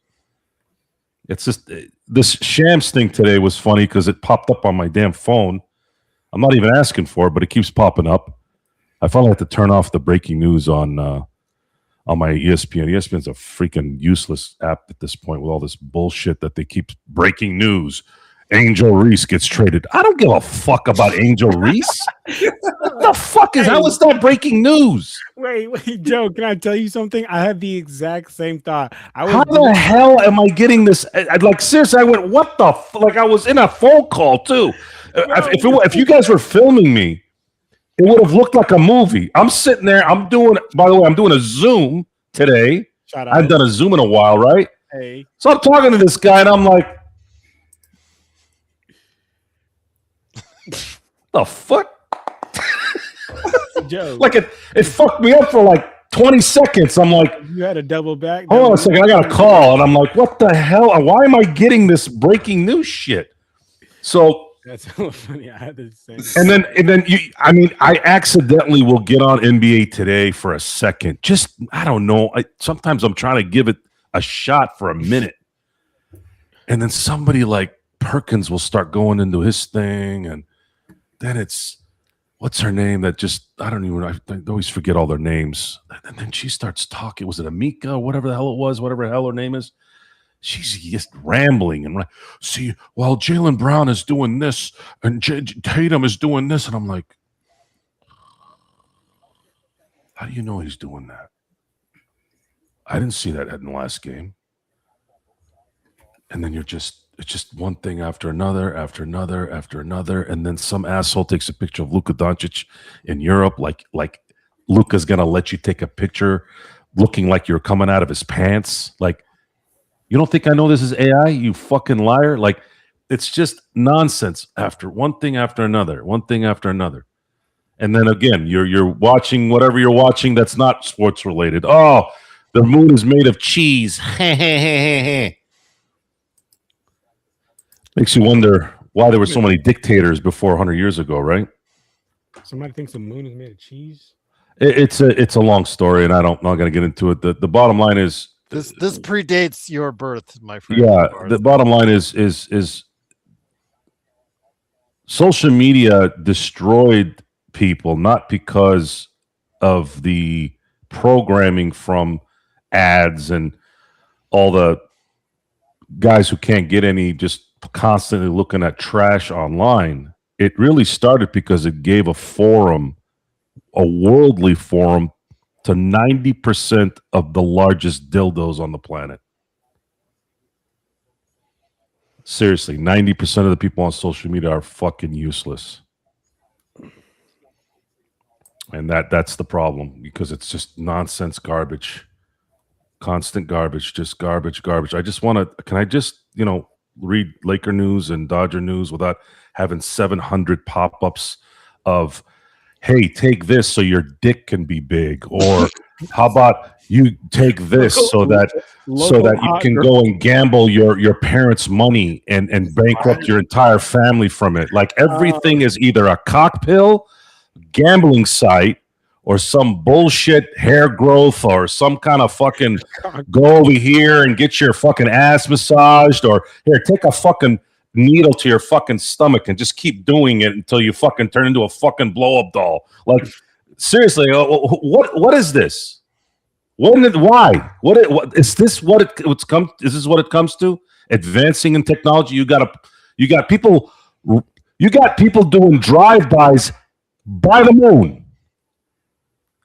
It's just this Shams thing today was funny because it popped up on my damn phone. I'm not even asking for it, but it keeps popping up. I finally had to turn off the breaking news on my ESPN. ESPN's a freaking useless app at this point with all this bullshit that they keep breaking news. Angel Reese gets traded. I don't give a fuck about Angel Reese. What the fuck is how is that breaking news? Wait, Joe, can I tell you something? I had the exact same thought. How the hell am I getting this? Like seriously, I went, what the like I was in a phone call too. If you guys were filming me, it would have looked like a movie. I'm sitting there, by the way, I'm doing a Zoom today Shot I hadn't done a Zoom in a while, right? Hey, So I'm talking to this guy, and I'm like, the fuck? Joe. Like it fucked me up for like 20 seconds. I'm like, You had a double back. hold on a second, I got a call. And I'm like, what the hell? Why am I getting this breaking news shit? So That's so funny. I had the same. and then I accidentally will get on NBA Today for a second. Just I don't know. Sometimes I'm trying to give it a shot for a minute. And then somebody like Perkins will start going into his thing, and then it's what's her name that just I always forget all their names. And then she starts talking. Was it Amika or whatever the hell it was, whatever the hell her name is? She's just rambling and see, while Jaylen Brown is doing this and Tatum is doing this, and I'm like, how do you know he's doing that? I didn't see that in the last game. And then it's just one thing after another, after another, after another, and then some asshole takes a picture of Luka Doncic in Europe, like Luka's gonna let you take a picture looking like you're coming out of his pants, like. You don't think I know this is AI, you fucking liar? Like, it's just nonsense after one thing after another, one thing after another. And then again, you're watching whatever you're watching that's not sports related. Oh, the moon is made of cheese. Makes you wonder why there were so many dictators before 100 years ago, right? Somebody thinks the moon is made of cheese. It's a long story, and not going to get into it. The bottom line is, This predates your birth, my friend. yeah, the bottom line is social media destroyed people not because of the programming from ads and all the guys who can't get any just constantly looking at trash online. It really started because it gave a forum, a worldly forum, to 90% of the largest dildos on the planet. Seriously, 90% of the people on social media are fucking useless. And that's the problem, because it's just nonsense garbage. Constant garbage, just garbage. I just want to, can I just, read Laker news and Dodger news without having 700 pop-ups of, hey, take this so your dick can be big, or how about you take this so that you can go and gamble your parents' money and bankrupt your entire family from it. Like, everything is either a cock pill, gambling site, or some bullshit hair growth, or some kind of fucking go over here and get your fucking ass massaged, or here, take a fucking needle to your fucking stomach and just keep doing it until you fucking turn into a fucking blow-up doll. Like, seriously, what is this? Why? What is this? Is this what it comes to? Advancing in technology, you got people doing drive-bys by the moon.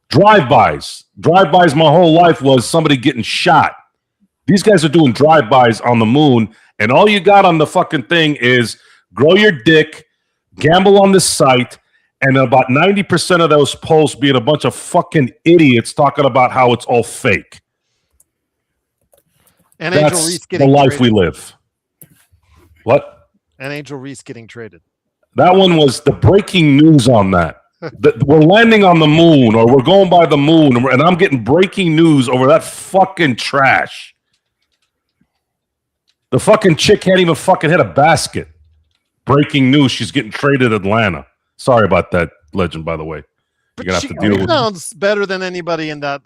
Drive-bys. My whole life was somebody getting shot. These guys are doing drive-bys on the moon, and all you got on the fucking thing is grow your dick, gamble on this site, and about 90% of those posts being a bunch of fucking idiots talking about how it's all fake. And that's Angel Reese getting the life traded. we live. What? And Angel Reese getting traded. That one was the breaking news on that. We're landing on the moon, or we're going by the moon, and I'm getting breaking news over that fucking trash. The fucking chick can't even fucking hit a basket. Breaking news, she's getting traded Atlanta. Sorry about that, Legend, by the way. But You're gonna she have to deal with it. sounds better than anybody in the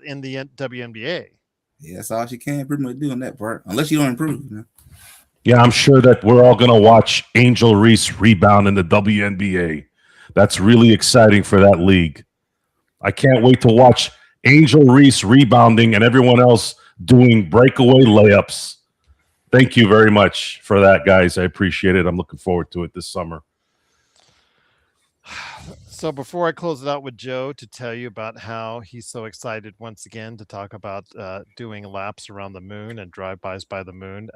WNBA. Yeah, that's all she can pretty much do on that part, unless you don't improve. Yeah, I'm sure that we're all gonna watch Angel Reese rebound in the WNBA. That's really exciting for that league. I can't wait to watch Angel Reese rebounding and everyone else doing breakaway layups. Thank you very much for that, guys. I appreciate it. I'm looking forward to it this summer. So before I close it out with Joe to tell you about how he's so excited once again to talk about doing laps around the moon and drive-bys by the moon,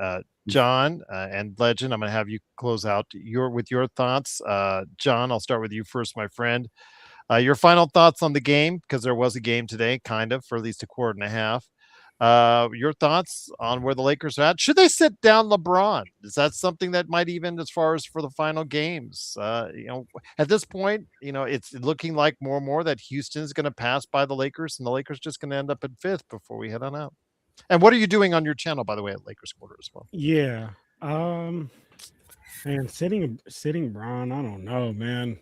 John and Legend, I'm going to have you close out with your thoughts. John, I'll start with you first, my friend. Your final thoughts on the game, because there was a game today, kind of, for at least a quarter and a half. Your thoughts on where the Lakers are at? Should they sit down LeBron? Is that something that might even, as far as for the final games? At this point, it's looking like more and more that Houston is going to pass by the Lakers, and the Lakers just going to end up in fifth before we head on out. And what are you doing on your channel, by the way, at Lakers Quarter as well? Yeah. Man, sitting Braun, I don't know, man.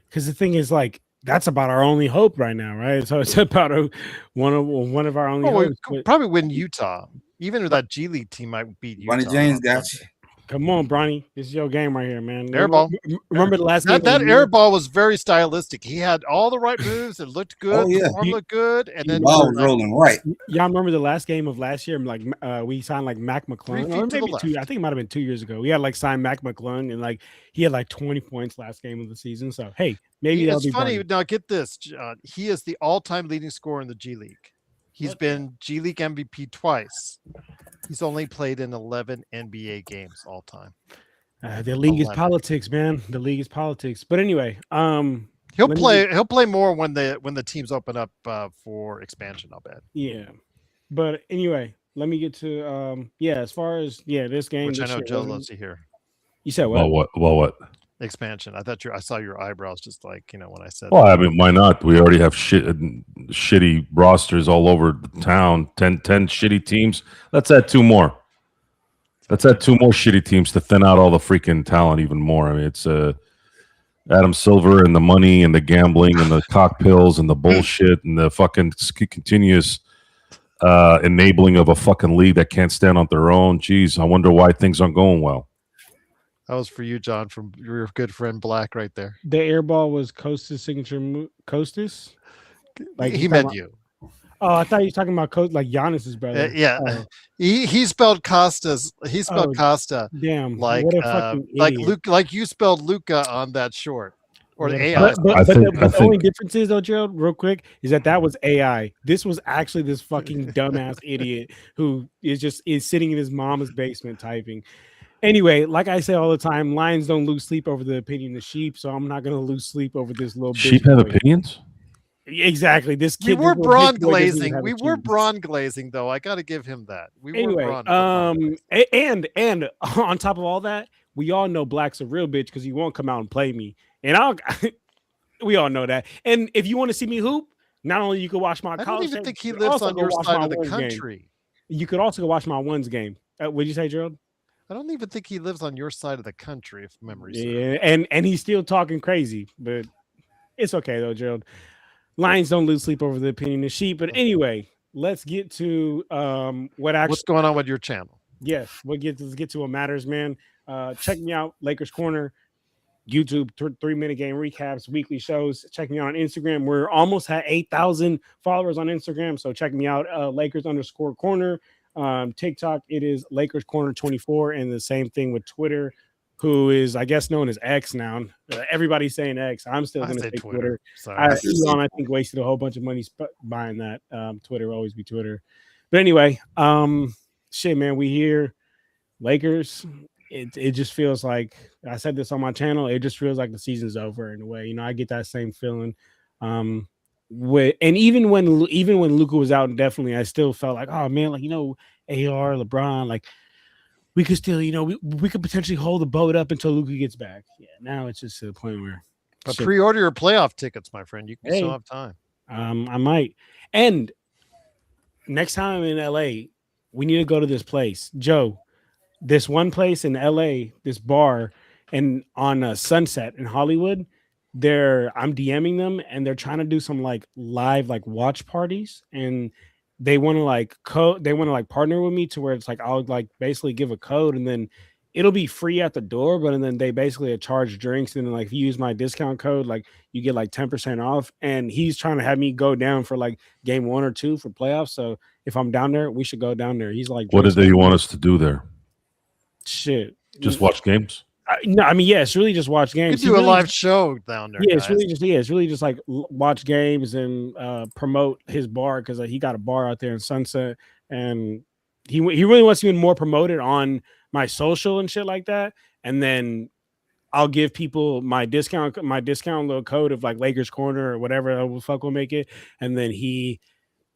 Because the thing is, like, that's about our only hope right now, right? So it's about one of our only hopes. We probably win Utah. Even with that G League team might beat Utah. Bronny James got you. Come on, Bronny. This is your game right here, man. Airball. Remember the last game? That airball was very stylistic. He had all the right moves. It looked good. The form looked good. And then ball was rolling right. Y'all remember the last game of last year? Like we signed like Mac McClung. Or maybe two. I think it might have been 2 years ago. We had like signed Mac McClung, and like he had like 20 points last game of the season. So hey, maybe that'll be funny. Bronny. Now get this, John. He is the all-time leading scorer in the G League. He's been G League MVP twice. He's only played in 11 NBA games all time. The league is politics, man. The league is politics. But anyway, he'll play more when the teams open up for expansion, I'll bet. Yeah. But anyway, let me get to as far as this game. Which I know Joe loves to hear. You said what? Well, what? Expansion. I saw your eyebrows just like, when I said well, I mean, why not? We already have shitty rosters all over the town, 10 shitty teams. Let's add 2 more. Let's add 2 more shitty teams to thin out all the freaking talent even more. I mean, it's Adam Silver and the money and the gambling and the cock pills and the bullshit and the fucking continuous enabling of a fucking league that can't stand on their own. Jeez, I wonder why things aren't going well. That was for you, John, from your good friend Black right there. The air ball was Costas' signature move. Costas? Like he meant you. Oh, I thought you were talking about like Giannis's brother. Yeah, he spelled Costas. He spelled Costa. Damn, like Luke, like you spelled Luca on that short or the AI. But the only difference is, though, Gerald, real quick, is that was AI. This was actually this fucking dumbass idiot who is sitting in his mama's basement typing. Anyway, like I say all the time, lions don't lose sleep over the opinion of sheep, so I'm not going to lose sleep over this little sheep have opinions. Exactly. This kid. We were brawn glazing. We were brawn glazing, though. I got to give him that. Anyway, and on top of all that, we all know Black's a real bitch because he won't come out and play me, and we all know that. And if you want to see me hoop, not only you can watch my. I don't even think he lives on your side of the country. You could also go watch my ones game. What'd you say, Gerald? I don't even think he lives on your side of the country, if memory serves. Yeah, and he's still talking crazy, but it's okay though, Gerald. Lions don't lose sleep over the opinion of sheep. But anyway, let's get to what's going on with your channel. Yes, let's get to what matters, man. Check me out, Lakers Corner, YouTube, 3-minute game recaps, weekly shows. Check me out on Instagram. We're almost at 8,000 followers on Instagram, so check me out, Lakers_Corner. TikTok, it is Lakers Corner 24, and the same thing with Twitter, who is, I guess, known as X now. Everybody's saying X. I'm still going to say Twitter. Elon, I think, wasted a whole bunch of money buying that. Twitter will always be Twitter. But anyway, shit, man, we here. Lakers, it just feels like, I said this on my channel, it just feels like the season's over in a way. I get that same feeling. And even when Luka was out, definitely, I still felt like, oh, man, like, AR, LeBron, like, we could still, we could potentially hold the boat up until Luka gets back. Yeah, now it's just to the point where. But pre-order your playoff tickets, my friend. You can still have time. I might. And next time I'm in LA, we need to go to this place, Joe. This one place in LA, this bar, and on Sunset in Hollywood. I'm DMing them, and they're trying to do some like live like watch parties, and they want to partner with me to where it's like I'll like basically give a code, and then it'll be free at the door, but and then they basically charge drinks, and then like if you use my discount code, like you get like 10% off. And he's trying to have me go down for like game 1 or 2 for playoffs. So if I'm down there, we should go down there. He's like, what did they want us to do there? Shit, just watch games. No, I mean, yeah, it's really just watch games. You could do a live show down there. Yeah, it's really just like watch games and promote his bar, because he got a bar out there in Sunset, and he really wants to even more promoted on my social and shit like that. And then I'll give people my discount little code of like Lakers Corner or whatever the fuck will make it, and then he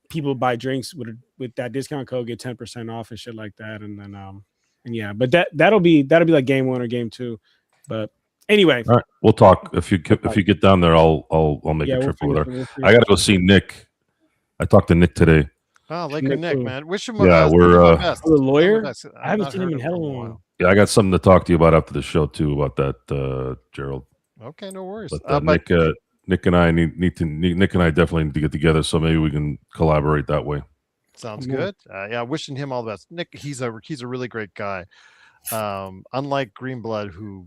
people buy drinks with that discount code, get 10% off and shit like that. And then and yeah, but that'll be like game 1 or game 2. But anyway, All right, we'll talk if you get down there. I'll make a trip over there. I got to go see Nick. I talked to Nick today. Oh, Laker Nick, man. Wish him yeah, we're best. The lawyer. I haven't seen him in hell long. Yeah, I got something to talk to you about after the show too about that, Gerald. Okay, no worries. But Nick and I Nick and I definitely need to get together, so maybe we can collaborate that way. Sounds good. Yeah, wishing him all the best. Nick, he's a really great guy. Unlike Greenblood, who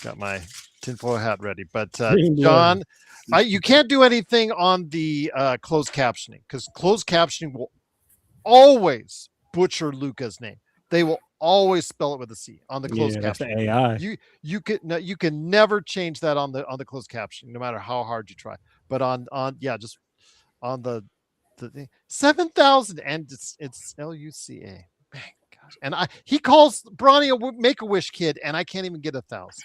got my tinfoil hat ready. But John, you can't do anything on the closed captioning because closed captioning will always butcher Luca's name. They will always spell it with a C on the closed captioning. That's the AI. You can never change that on the closed captioning, no matter how hard you try. But just on the 7,000 and it's LUCA. Man, gosh. And he calls Bronny a Make-A-Wish kid, and I can't even get 1,000.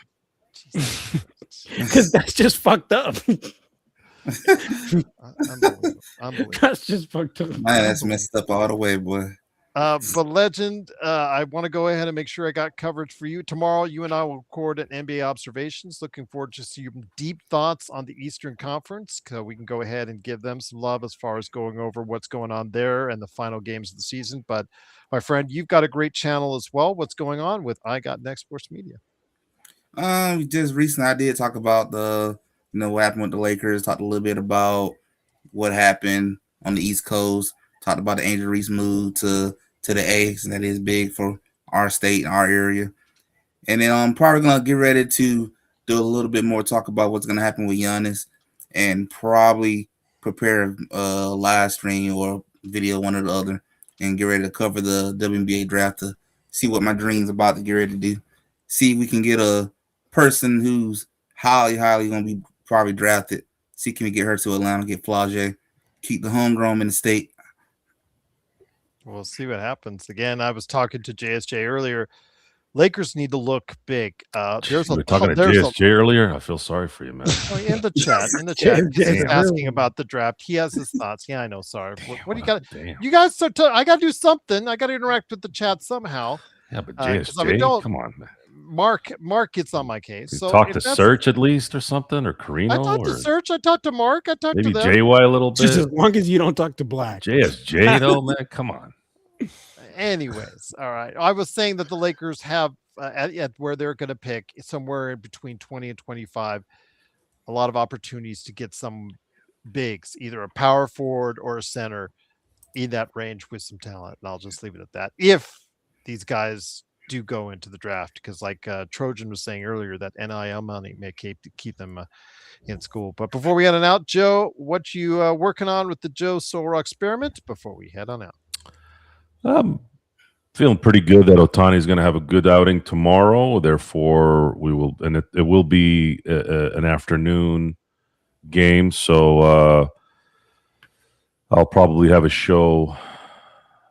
Because that's just fucked up. Unbelievable. That's just fucked up. Man, that's messed up all the way, boy. But Legend, I want to go ahead and make sure I got coverage for you. Tomorrow, you and I will record an NBA Observations. Looking forward to see your deep thoughts on the Eastern Conference. So we can go ahead and give them some love as far as going over what's going on there and the final games of the season. But my friend, you've got a great channel as well. What's going on with I Got Next Sports Media? Just recently I did talk about what happened with the Lakers, talked a little bit about what happened on the East Coast, talked about the Angel Reese move to the A's, and that is big for our state and our area. And then I'm probably gonna get ready to do a little bit more talk about what's gonna happen with Giannis, and probably prepare a live stream or video, one or the other, and get ready to cover the WNBA draft to see what my dream's about to get ready to do. See if we can get a person who's highly gonna be probably drafted. See can we get her to Atlanta, get Flage, keep the homegrown in the state. We'll see what happens. Again, I was talking to JSJ earlier. Lakers need to look big. There's we were talking to JSJ earlier. I feel sorry for you, man. In the chat, he's asking about the draft. He has his thoughts. Yeah, I know. Sorry. What do you got? You guys start. I got to do something. I got to interact with the chat somehow. Yeah, but JSJ, come on, man. Mark gets on my case. So talk to Search at least or something, or Carino. I talked to Search. I talked to Mark. I talked maybe to them. JY a little bit. Just as long as you don't talk to Black. JSJ though, man, come on. Anyways, all right. I was saying that the Lakers have at where they're going to pick somewhere in between 20 and 25, a lot of opportunities to get some bigs, either a power forward or a center in that range with some talent. And I'll just leave it at that. If these guys do go into the draft, because like Trojan was saying earlier, that NIL money may keep them in school. But before we head on out, Joe, what you working on with the Joe Sora experiment before we head on out? Feeling pretty good that Otani is going to have a good outing tomorrow. Therefore, we will, and it will be an afternoon game. So I'll probably have a show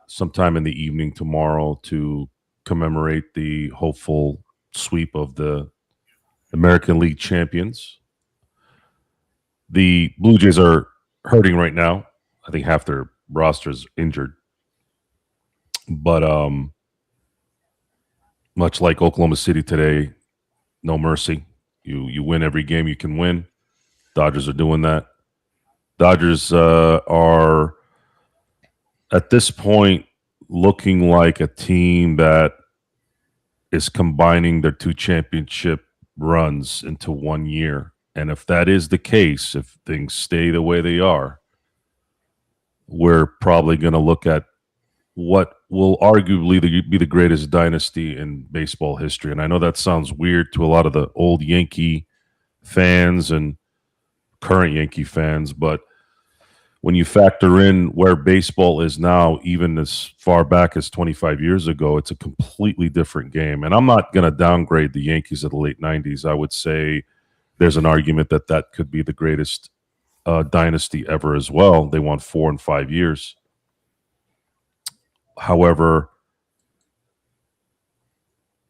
sometime in the evening tomorrow to commemorate the hopeful sweep of the American League champions. The Blue Jays are hurting right now. I think half their roster is injured. But much like Oklahoma City today, no mercy. You win every game you can win. Dodgers are doing that. Dodgers are at this point looking like a team that is combining their two championship runs into 1 year. And if that is the case, if things stay the way they are, we're probably going to look at what will arguably be the greatest dynasty in baseball history. And I know that sounds weird to a lot of the old Yankee fans and current Yankee fans, but when you factor in where baseball is now, even as far back as 25 years ago, it's a completely different game. And I'm not going to downgrade the Yankees of the late 90s. I would say there's an argument that that could be the greatest dynasty ever as well. They won 4 and 5 years. However,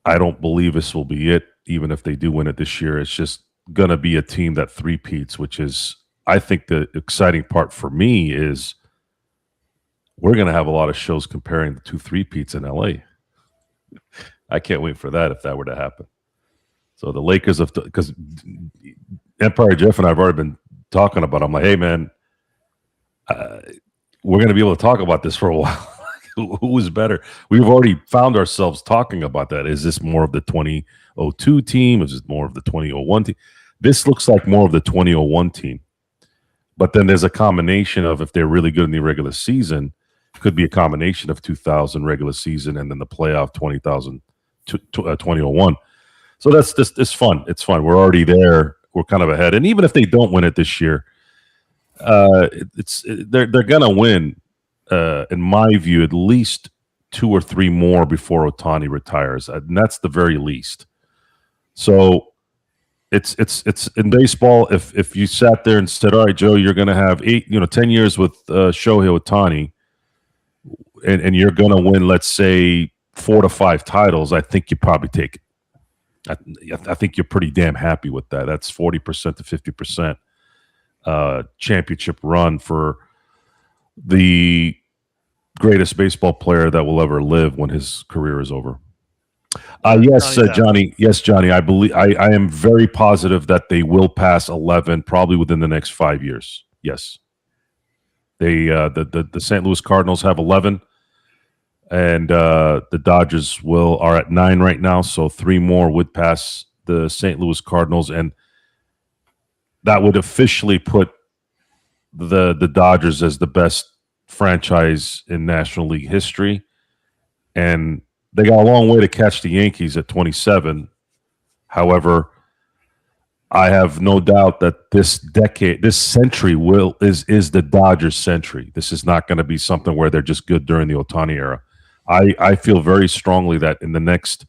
I don't believe this will be it, even if they do win it this year. It's just going to be a team that three-peats, which is I think the exciting part for me is we're going to have a lot of shows comparing the 2 3-peats in LA. I can't wait for that if that were to happen. So the Lakers, because Empire Jeff and I have already been talking about it. I'm like, hey, man, we're going to be able to talk about this for a while. Who is better? We've already found ourselves talking about that. Is this more of the 2002 team? Is it more of the 2001 team? This looks like more of the 2001 team. But then there's a combination of, if they're really good in the regular season, could be a combination of 2000 regular season and then the playoff 2001. So that's just, it's fun. It's fun. We're already there. We're kind of ahead. And even if they don't win it this year, they're gonna win. In my view, at least 2 or 3 more before Ohtani retires, and that's the very least. So it's in baseball. If you sat there and said, "All right, Joe, you're going to have 10 years with Shohei Ohtani, and you're going to win, let's say 4 to 5 titles," I think you probably take it. I think you're pretty damn happy with that. That's 40% to 50% championship run for the greatest baseball player that will ever live when his career is over. Yes, Johnny. Yes, Johnny. I believe I am very positive that they will pass 11 probably within the next 5 years. Yes, they the St. Louis Cardinals have 11, and the Dodgers are at 9 right now. So 3 more would pass the St. Louis Cardinals, and that would officially put the Dodgers as the best franchise in National League history. And they got a long way to catch the Yankees at 27. However, I have no doubt that this century is the Dodgers century. This is not going to be something where they're just good during the Ohtani era. I feel very strongly that in the next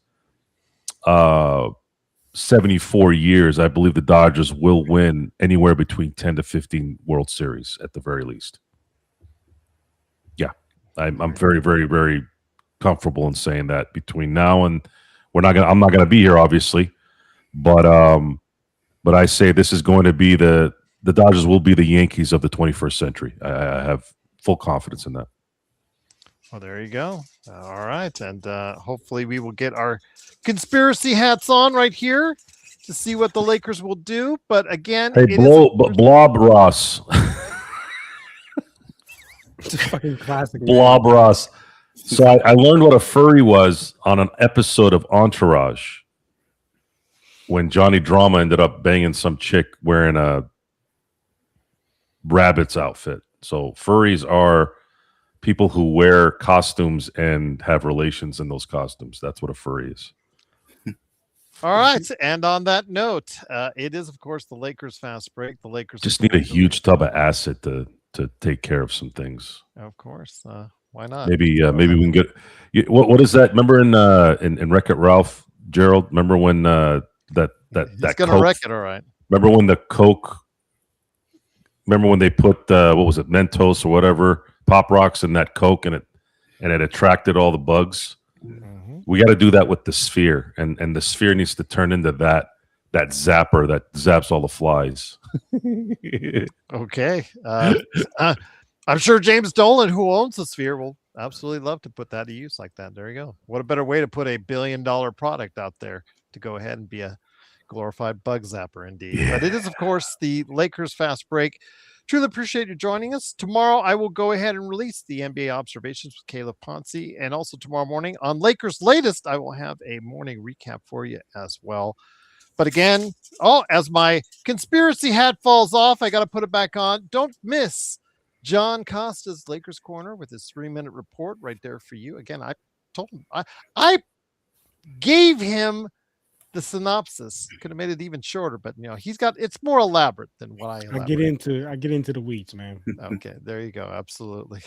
74 years, I believe the Dodgers will win anywhere between 10 to 15 World Series at the very least. Yeah, I'm very, very, very comfortable in saying that between now and I'm not gonna be here, obviously, but I say this is going to be the Dodgers will be the Yankees of the 21st century. I have full confidence in that. Well, there you go. All right, and hopefully we will get our conspiracy hats on right here to see what the Lakers will do. But again, hey, Blob Ross. Fucking classic. Blob Ross. So I learned what a furry was on an episode of Entourage when Johnny Drama ended up banging some chick wearing a rabbit's outfit. So furries are people who wear costumes and have relations in those costumes. That's what a furry is. All right, and on that note, it is of course the Lakers fast break. The Lakers just need a huge tub of acid to take care of some things. Of course, why not? Maybe we can get. What is that? Remember in Wreck-It Ralph, Gerald? Remember when that He's gonna wreck it, all right. Remember when the Coke? Remember when they put what was it, Mentos or whatever, Pop Rocks in that Coke, and it attracted all the bugs. Mm-hmm. We got to do that with the sphere, and the sphere needs to turn into that zapper that zaps all the flies. Okay. I'm sure James Dolan, who owns the sphere, will absolutely love to put that to use like that. There you go. What a better way to put a $1 billion product out there to go ahead and be a glorified bug zapper indeed. Yeah. But it is, of course, the Lakers fast break. Truly appreciate you joining us. Tomorrow, I will go ahead and release the NBA observations with Caleb Ponce. And also tomorrow morning on Lakers Latest, I will have a morning recap for you as well. But again, as my conspiracy hat falls off, I got to put it back on. Don't miss John Costa's Lakers Corner with his 3-minute report right there for you. Again, I told him, I gave him the synopsis. Could have made it even shorter, but it's more elaborate than what I get into the weeds, man. Okay, there you go. Absolutely.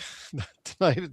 Tonight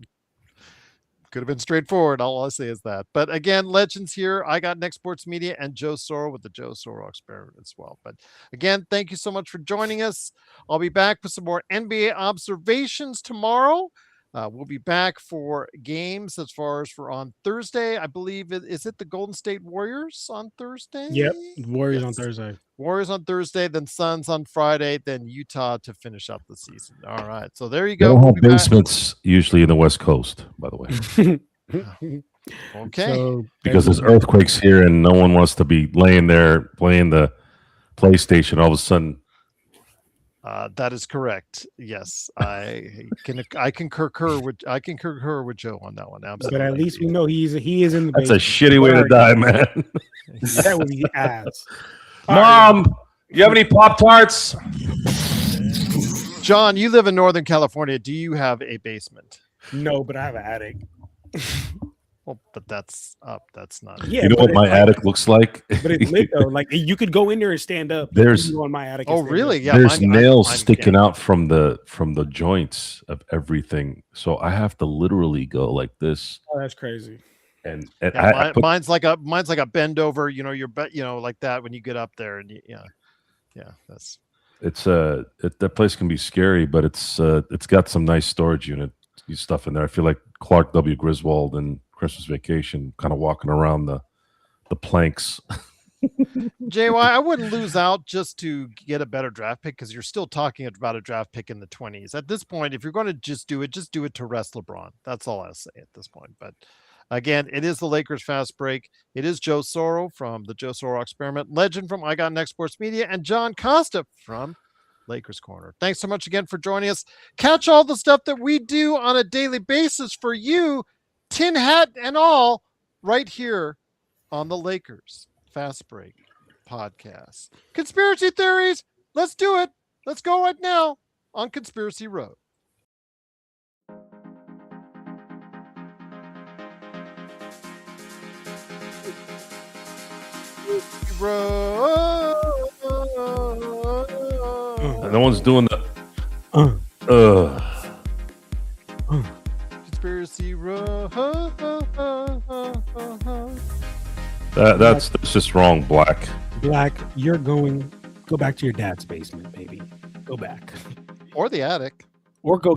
could have been straightforward. All I'll say is that. But again, legends here. I got Next Sports Media and Joe Soro with the Joe Soro Experiment as well. But again, thank you so much for joining us. I'll be back with some more NBA observations tomorrow. We'll be back for games as far as for on Thursday. I believe is it the Golden State Warriors on Thursday? Yep, Warriors on Yes. Thursday. Warriors on Thursday, then Suns on Friday, then Utah to finish out the season. All right, so there you They go. don't We'll have be back. basements usually in the West Coast, by the way, Okay. So because there's earthquakes here and no one wants to be laying there playing the PlayStation. All of a sudden, That is correct. Yes, I can concur with Joe on that one. Absolutely. but at least we know he is in the that's a basement. shitty way to die, man. That would be ass. Mom, you have any Pop Tarts? John, you live in Northern California. Do you have a basement? No, but I have an attic. Well, but that's up. That's not. Yeah, You know but what it's my like- attic looks like? But it's lit though. Like you could go in there and stand up. There's- You can go on my attic. and Oh, stand really? up. Yeah. There's nails mine sticking can't. out from the joints of everything, so I have to literally go like this. Oh, that's crazy. And Yeah, I put, mine's like a bend over. You know, like that when you get up there, and yeah. That's that place can be scary, but it's got some nice storage unit stuff in there. I feel like Clark W. Griswold in Christmas Vacation, kind of walking around the planks. JY. I wouldn't lose out just to get a better draft pick because you're still talking about a draft pick in the 20s. At this point, if you're going to just do it to rest LeBron. That's all I'll say at this point. But again, it is the Lakers Fast Break. It is Joe Soro from the Joe Soro Experiment, Legend from I Got Next Sports Media, and John Costa from Lakers Corner. Thanks so much again for joining us. Catch all the stuff that we do on a daily basis for you, tin hat and all, right here on the Lakers Fast Break podcast. Conspiracy theories, let's do it. Let's go right now on Conspiracy Road. No one's doing the. Conspiracy Road. That's just wrong, Black. Black, go back to your dad's basement, baby. Go back. Or the attic. Or go